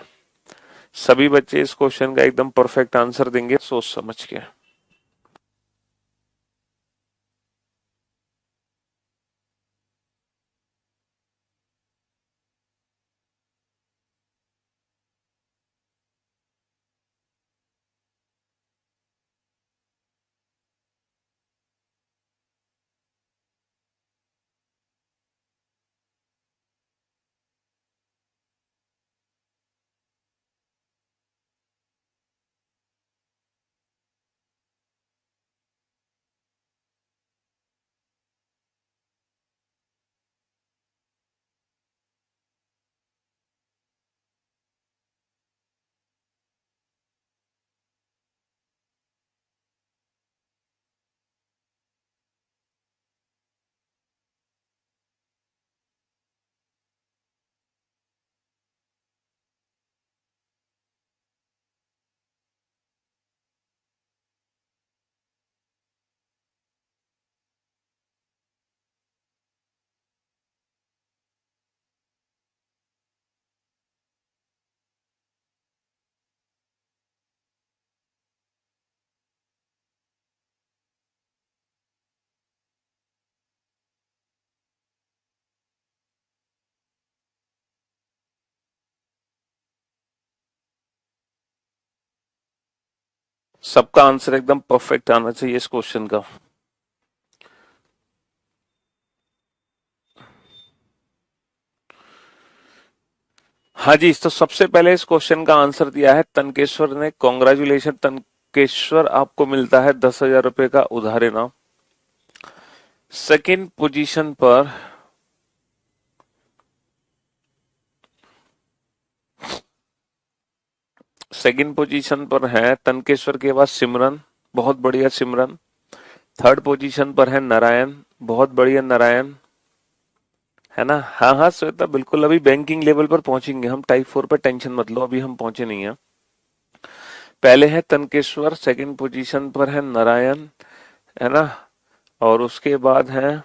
[SPEAKER 1] सभी बच्चे इस क्वेश्चन का एकदम परफेक्ट आंसर देंगे सोच समझ के। सबका आंसर एकदम परफेक्ट आना चाहिए इस क्वेश्चन का। हाँ जी, तो सबसे पहले इस क्वेश्चन का आंसर दिया है तनकेश्वर ने। कॉन्ग्रेचुलेशन तनकेश्वर, आपको मिलता है 10,000 रुपए का उधार इनाम। सेकंड पोजीशन पर है तनकेश्वर के बाद सिमरन, बहुत बढ़िया सिमरन। थर्ड पोजीशन पर है नारायण, बहुत बढ़िया नारायण, है ना। हाँ हाँ श्वेता, बिल्कुल अभी बैंकिंग लेवल पर पहुंचेंगे हम, टाइप 4 पर टेंशन मत लो, अभी हम पहुंचे नहीं हैं। पहले है तनकेश्वर, सेकंड पोजीशन पर है नारायण, है ना। और उसके बाद है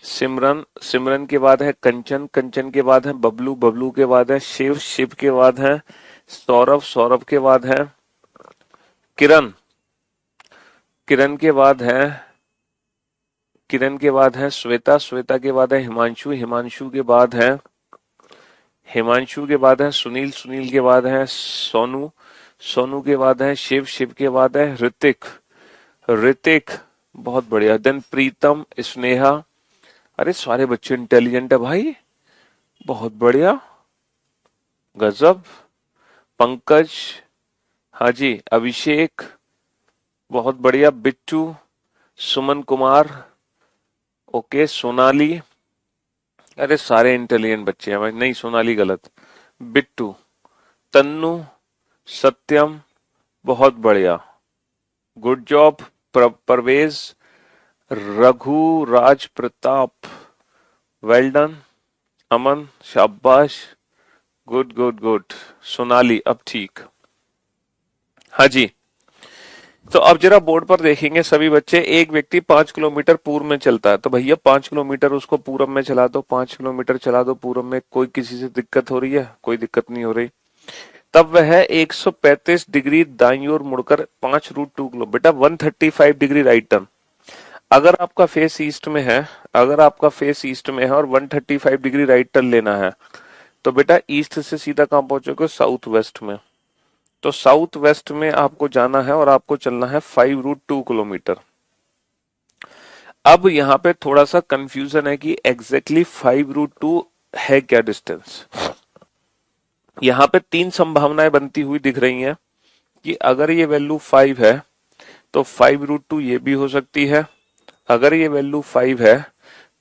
[SPEAKER 1] सिमरन, सिमरन के बाद है कंचन, कंचन के बाद है बबलू, बबलू के बाद है शिव, शिव के बाद है सौरभ, सौरभ के बाद है किरण, किरण के बाद है किरण के बाद है श्वेता, श्वेता के बाद है हिमांशु, हिमांशु के बाद है सुनील, सुनील के बाद है सोनू, सोनू के बाद है शिव, शिव के बाद है ऋतिक, ऋतिक, बहुत बढ़िया। देन प्रीतम, स्नेहा, अरे सारे बच्चे इंटेलिजेंट है भाई, बहुत बढ़िया, गजब। पंकज, हाँ जी, अभिषेक, बहुत बढ़िया। बिट्टू, सुमन कुमार, ओके। सोनाली, अरे सारे इंटेलिजेंट बच्चे हैं भाई, नहीं सोनाली गलत। बिट्टू, तन्नू, सत्यम, बहुत बढ़िया, गुड जॉब। परवेज, रघु, राज प्रताप, वेल डन। अमन, शाबाश, गुड गुड गुड। सोनाली, अब ठीक। हाँ जी, तो अब जरा बोर्ड पर देखेंगे सभी बच्चे। एक व्यक्ति 5 किलोमीटर पूर्व में चलता है, तो भैया 5 किलोमीटर उसको पूरब में चला दो, 5 किलोमीटर चला दो पूरब में। कोई किसी से दिक्कत हो रही है, कोई दिक्कत नहीं हो रही। तब वह 135 डिग्री दाईं ओर मुड़कर 5√2 किलो, बेटा 135 डिग्री राइट टर्न। अगर आपका फेस ईस्ट में है, अगर आपका फेस ईस्ट में है और 135 डिग्री राइट टर्न लेना है, तो बेटा ईस्ट से सीधा कहां पहुंचोगे, साउथ वेस्ट में। तो साउथ वेस्ट में आपको जाना है और आपको चलना है 5√2 किलोमीटर। अब यहाँ पे थोड़ा सा कंफ्यूजन है कि एग्जैक्टली 5√2 है क्या डिस्टेंस। यहाँ पे तीन संभावनाएं बनती हुई दिख रही हैं कि अगर ये वैल्यू 5 है तो 5√2 ये भी हो सकती है, अगर ये वैल्यू 5 है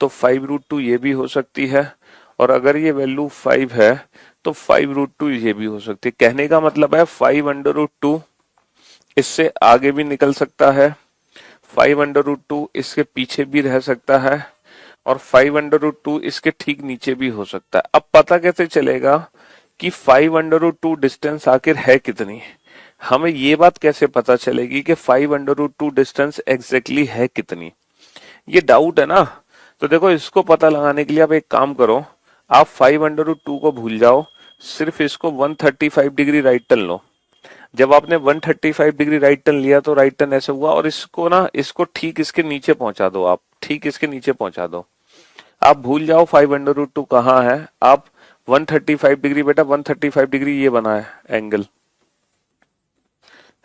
[SPEAKER 1] तो 5√2 ये भी हो सकती है, और अगर ये वैल्यू 5 है तो 5√2 ये भी हो सकती है। कहने का मतलब है 5√2 इससे आगे भी निकल सकता है, 5√2 इसके पीछे भी रह सकता है, और 5√2 इसके ठीक नीचे भी हो सकता है। अब पता कैसे चलेगा कि 5√2 डिस्टेंस आखिर है कितनी, हमें ये बात कैसे पता चलेगी कि 5√2 डिस्टेंस एग्जैक्टली है कितनी, ये डाउट है ना। तो देखो इसको पता लगाने के लिए आप एक काम करो, आप 5√2 को भूल जाओ, सिर्फ इसको 135 डिग्री राइट टर्न लो। जब आपने 135 डिग्री राइट टर्न लिया तो राइट टर्न ऐसे हुआ, और इसको ना इसको ठीक इसके नीचे पहुंचा दो, आप ठीक इसके नीचे पहुंचा दो। आप भूल जाओ 5√2 कहाँ है, आप 135 डिग्री, बेटा 135 डिग्री ये बना है एंगल,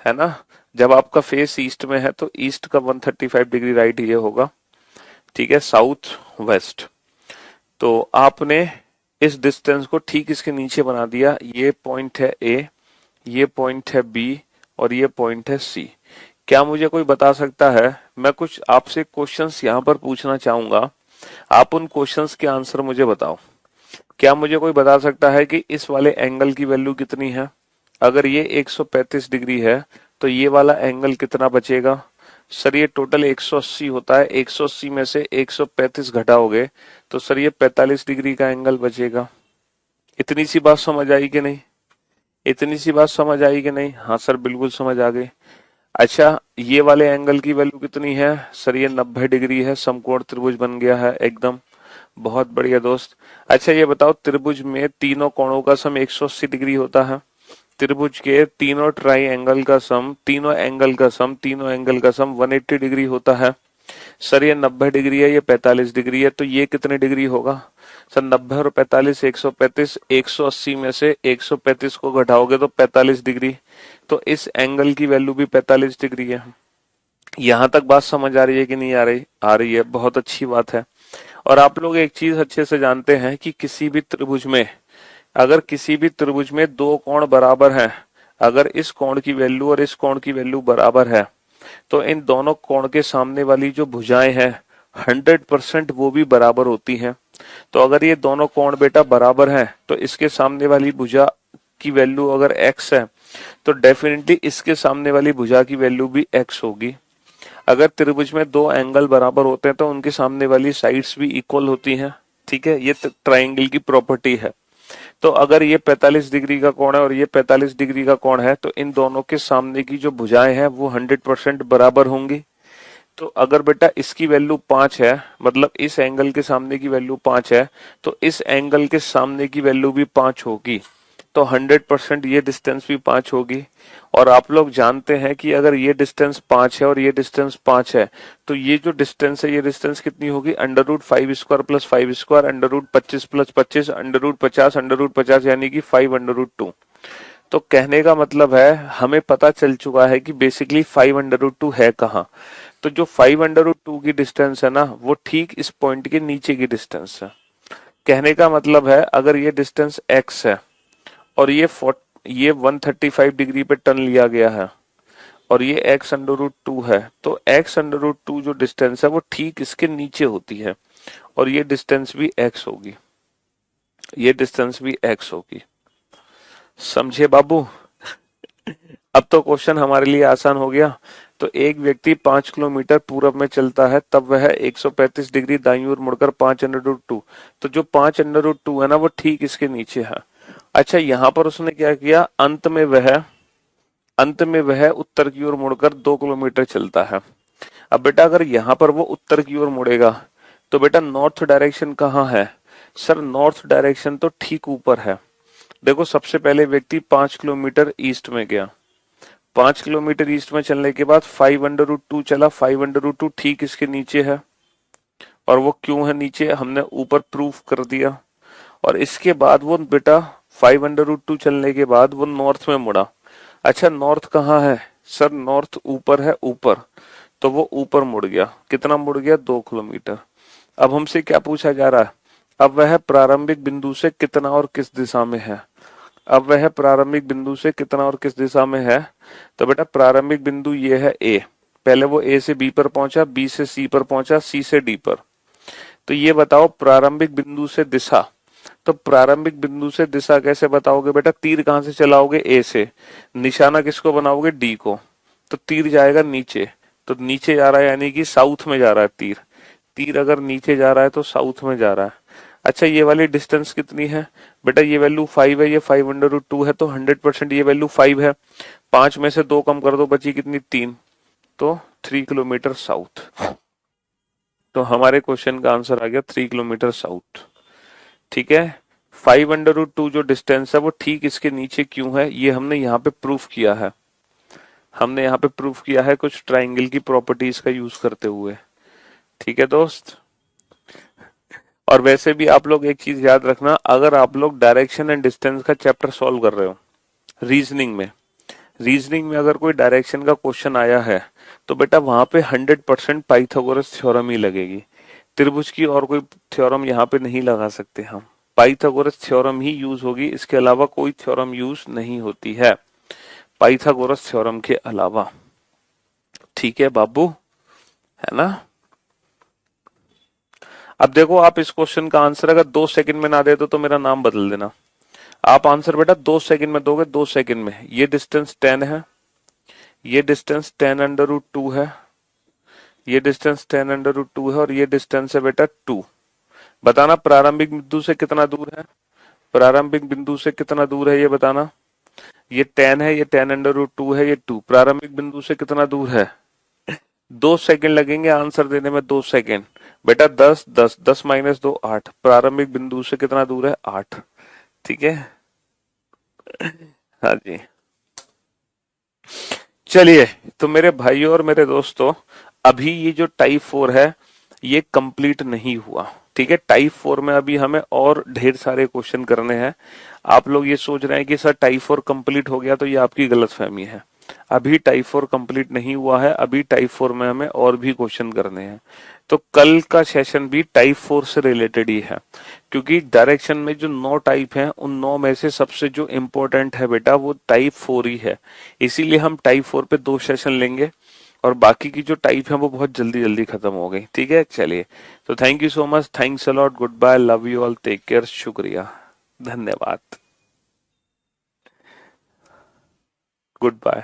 [SPEAKER 1] है ना। जब आपका फेस ईस्ट में है तो ईस्ट का 135 डिग्री राइट ये होगा, ठीक है, साउथ वेस्ट। तो आपने इस डिस्टेंस को ठीक इसके नीचे बना दिया, ये पॉइंट है ए, ये पॉइंट है बी, और ये पॉइंट है सी। क्या मुझे कोई बता सकता है, मैं कुछ आपसे क्वेश्चंस यहाँ पर पूछना चाहूंगा, आप उन क्वेश्चंस के आंसर मुझे बताओ। क्या मुझे कोई बता सकता है कि इस वाले एंगल की वैल्यू कितनी है। अगर ये 135 डिग्री है तो ये वाला एंगल कितना बचेगा। सर ये टोटल 180 होता है, 180 में से 135 घटाओगे तो सर ये 45 डिग्री का एंगल बचेगा। इतनी सी बात समझ आई कि नहीं, इतनी सी बात समझ आई कि नहीं। हाँ सर बिल्कुल समझ आ गई। अच्छा ये वाले एंगल की वैल्यू कितनी है, सर ये 90 डिग्री है, समकोण त्रिभुज बन गया है एकदम, बहुत बढ़िया दोस्त। अच्छा ये बताओ त्रिभुज में तीनों कोणों का सम 180 डिग्री होता है, त्रिभुज के तीनों ट्राइंगल का सम, तीनों एंगल का सम, तीनों एंगल का सम 180 डिग्री होता है। सर ये 90 डिग्री है, ये 45 डिग्री है, तो ये कितने डिग्री होगा। सर 90 और 45 135, 180 में से 135 को घटाओगे तो 45 डिग्री, तो इस एंगल की वैल्यू भी 45 डिग्री है। यहां तक बात समझ आ रही है कि नहीं आ रही, आ रही है, बहुत अच्छी बात है। और आप लोग एक चीज अच्छे से जानते हैं कि किसी भी त्रिभुज में, अगर किसी भी त्रिभुज में दो कोण बराबर हैं, अगर इस कोण की वैल्यू और इस कोण की वैल्यू बराबर है तो इन दोनों कोण के सामने वाली जो भुजाएं हैं 100% वो भी बराबर होती हैं। तो अगर ये दोनों कोण बेटा बराबर हैं तो इसके सामने वाली भुजा की वैल्यू अगर x है तो डेफिनेटली इसके सामने वाली भुजा की वैल्यू भी x होगी। अगर त्रिभुज में दो एंगल बराबर होते हैं तो उनके सामने वाली साइड्स भी इक्वल होती हैं, ठीक है, ये ट्राइंगल की प्रॉपर्टी है। तो अगर ये 45 डिग्री का कोण है और ये 45 डिग्री का कोण है तो इन दोनों के सामने की जो भुजाएं हैं वो 100% बराबर होंगी। तो अगर बेटा इसकी वैल्यू 5 है, मतलब इस एंगल के सामने की वैल्यू 5 है, तो इस एंगल के सामने की वैल्यू भी 5 होगी, तो 100% ये डिस्टेंस भी 5 होगी। और आप लोग जानते हैं कि अगर ये डिस्टेंस 5 है और ये डिस्टेंस 5 है तो ये जो डिस्टेंस है ये डिस्टेंस कितनी होगी, √5² + 5² √25 + 25 √50 √50 यानी कि 5√2। तो कहने का मतलब है हमें पता चल चुका है कि बेसिकली 5√2 है कहाँ। तो जो 5√2 की डिस्टेंस है ना वो ठीक इस पॉइंट के नीचे की डिस्टेंस है। कहने का मतलब है अगर ये डिस्टेंस x है और ये 135 डिग्री पे टर्न लिया गया है और ये x√2 है, तो x√2 जो डिस्टेंस है वो ठीक इसके नीचे होती है, और ये डिस्टेंस भी x होगी, ये डिस्टेंस भी x होगी। समझे बाबू। अब तो क्वेश्चन हमारे लिए आसान हो गया। तो एक व्यक्ति 5 किलोमीटर पूरब में चलता है तब वह 135 डिग्री दाईं ओर मुड़कर 5√2, तो जो 5√2 है ना वो ठीक इसके नीचे है। अच्छा यहाँ पर उसने क्या किया, अंत में वह उत्तर की ओर मुड़कर 2 किलोमीटर चलता है। अब बेटा अगर यहाँ पर वो उत्तर की ओर मुड़ेगा तो बेटा नॉर्थ डायरेक्शन कहाँ है। सर नॉर्थ डायरेक्शन तो ठीक ऊपर है। देखो सबसे पहले व्यक्ति 5 किलोमीटर ईस्ट में गया, 5 किलोमीटर ईस्ट में चलने के बाद 5√2 चला, 5√2 ठीक इसके नीचे है, और वो क्यों है नीचे हमने ऊपर प्रूफ कर दिया। और इसके बाद वो बेटा 5 अंडर रूट 2 चलने के बाद वो नॉर्थ में मुड़ा। अच्छा नॉर्थ कहाँ है सर? नॉर्थ ऊपर है, ऊपर, तो वो ऊपर मुड़ गया। कितना मुड़ गया? 2 किलोमीटर। अब हमसे क्या पूछा जा रहा है? अब वह प्रारंभिक बिंदु से कितना और किस दिशा में है? अब वह प्रारंभिक बिंदु से कितना और किस दिशा में है? तो बेटा प्रारंभिक बिंदु ये है ए, पहले वो ए से बी पर पहुंचा, बी से सी पर पहुंचा, सी से डी पर। तो ये बताओ प्रारंभिक बिंदु से दिशा। तो प्रारंभिक बिंदु से दिशा कैसे बताओगे बेटा? तीर कहां से चलाओगे? ए से। निशाना किसको बनाओगे? डी को। तो तीर जाएगा नीचे, तो नीचे जा रहा है यानी कि साउथ में जा रहा है तीर। तीर अगर नीचे जा रहा है तो साउथ में जा रहा है। अच्छा ये वाली डिस्टेंस कितनी है बेटा? ये वैल्यू 5 है, ये 5 अंडर रूट 2 है, तो 100% ये वैल्यू 5 है। 5 में से 2 कम कर दो, बची कितनी? 3। तो 3 किलोमीटर साउथ। तो हमारे क्वेश्चन का आंसर आ गया 3 किलोमीटर साउथ। ठीक है। 5 अंडर रूट 2 जो डिस्टेंस है वो ठीक इसके नीचे क्यों है, ये हमने यहाँ पे प्रूफ किया है। हमने यहाँ पे प्रूफ किया है कुछ ट्राइंगल की प्रॉपर्टीज का यूज करते हुए। ठीक है दोस्त। और वैसे भी आप लोग एक चीज याद रखना, अगर आप लोग डायरेक्शन एंड डिस्टेंस का चैप्टर सॉल्व कर रहे हो रीजनिंग में अगर कोई डायरेक्शन का क्वेश्चन आया है तो बेटा वहां पे 100% पाइथागोरस थ्योरम ही लगेगी। त्रिभुज की और कोई थ्योरम यहाँ पे नहीं लगा सकते हम। पाइथागोरस थ्योरम ही यूज होगी, इसके अलावा कोई थ्योरम यूज नहीं होती है पाइथागोरस थ्योरम के अलावा। ठीक है बाबू, है ना? अब देखो आप इस क्वेश्चन का आंसर अगर 2 सेकंड में ना दे तो मेरा नाम बदल देना। आप आंसर बेटा 2 सेकंड में दोगे, 2 सेकंड में। ये डिस्टेंस 10 है, ये डिस्टेंस 10 अंडर रूट 2 है, ये डिस्टेंस 10 अंडर रूट 2 है, और ये डिस्टेंस है बेटा 2। बताना प्रारंभिक बिंदु से कितना दूर है? प्रारंभिक बिंदु से कितना दूर है ये बताना। ये 10 है, ये 10 अंडर रूट 2 है, ये 2। प्रारंभिक बिंदु से कितना दूर है? 2 सेकंड लगेंगे आंसर देने में, 2 सेकंड। बेटा 10 10 10 माइनस 2 8। प्रारंभिक बिंदु से कितना दूर है? 8। ठीक है। हाँ जी। चलिए, तो मेरे भाइयों और मेरे दोस्तों, अभी ये जो टाइप 4 है ये कंप्लीट नहीं हुआ। ठीक है, टाइप 4 में अभी हमें और ढेर सारे क्वेश्चन करने हैं। आप लोग ये सोच रहे हैं कि सर टाइप 4 कंप्लीट हो गया, तो ये आपकी गलतफहमी है। अभी टाइप 4 कंप्लीट नहीं हुआ है, अभी टाइप 4 में हमें और भी क्वेश्चन करने हैं। तो कल का सेशन भी टाइप 4 से रिलेटेड ही है, क्योंकि डायरेक्शन में जो 9 टाइप हैं उन 9 में से सबसे जो इम्पोर्टेंट है बेटा वो टाइप 4 ही है। इसीलिए हम टाइप 4 पे 2 सेशन लेंगे, और बाकी की जो टाइप है वो बहुत जल्दी जल्दी खत्म हो गई। ठीक है, चलिए, तो thank you so much, thanks a lot, good bye, love you all, take care, शुक्रिया, धन्यवाद, गुड बाय।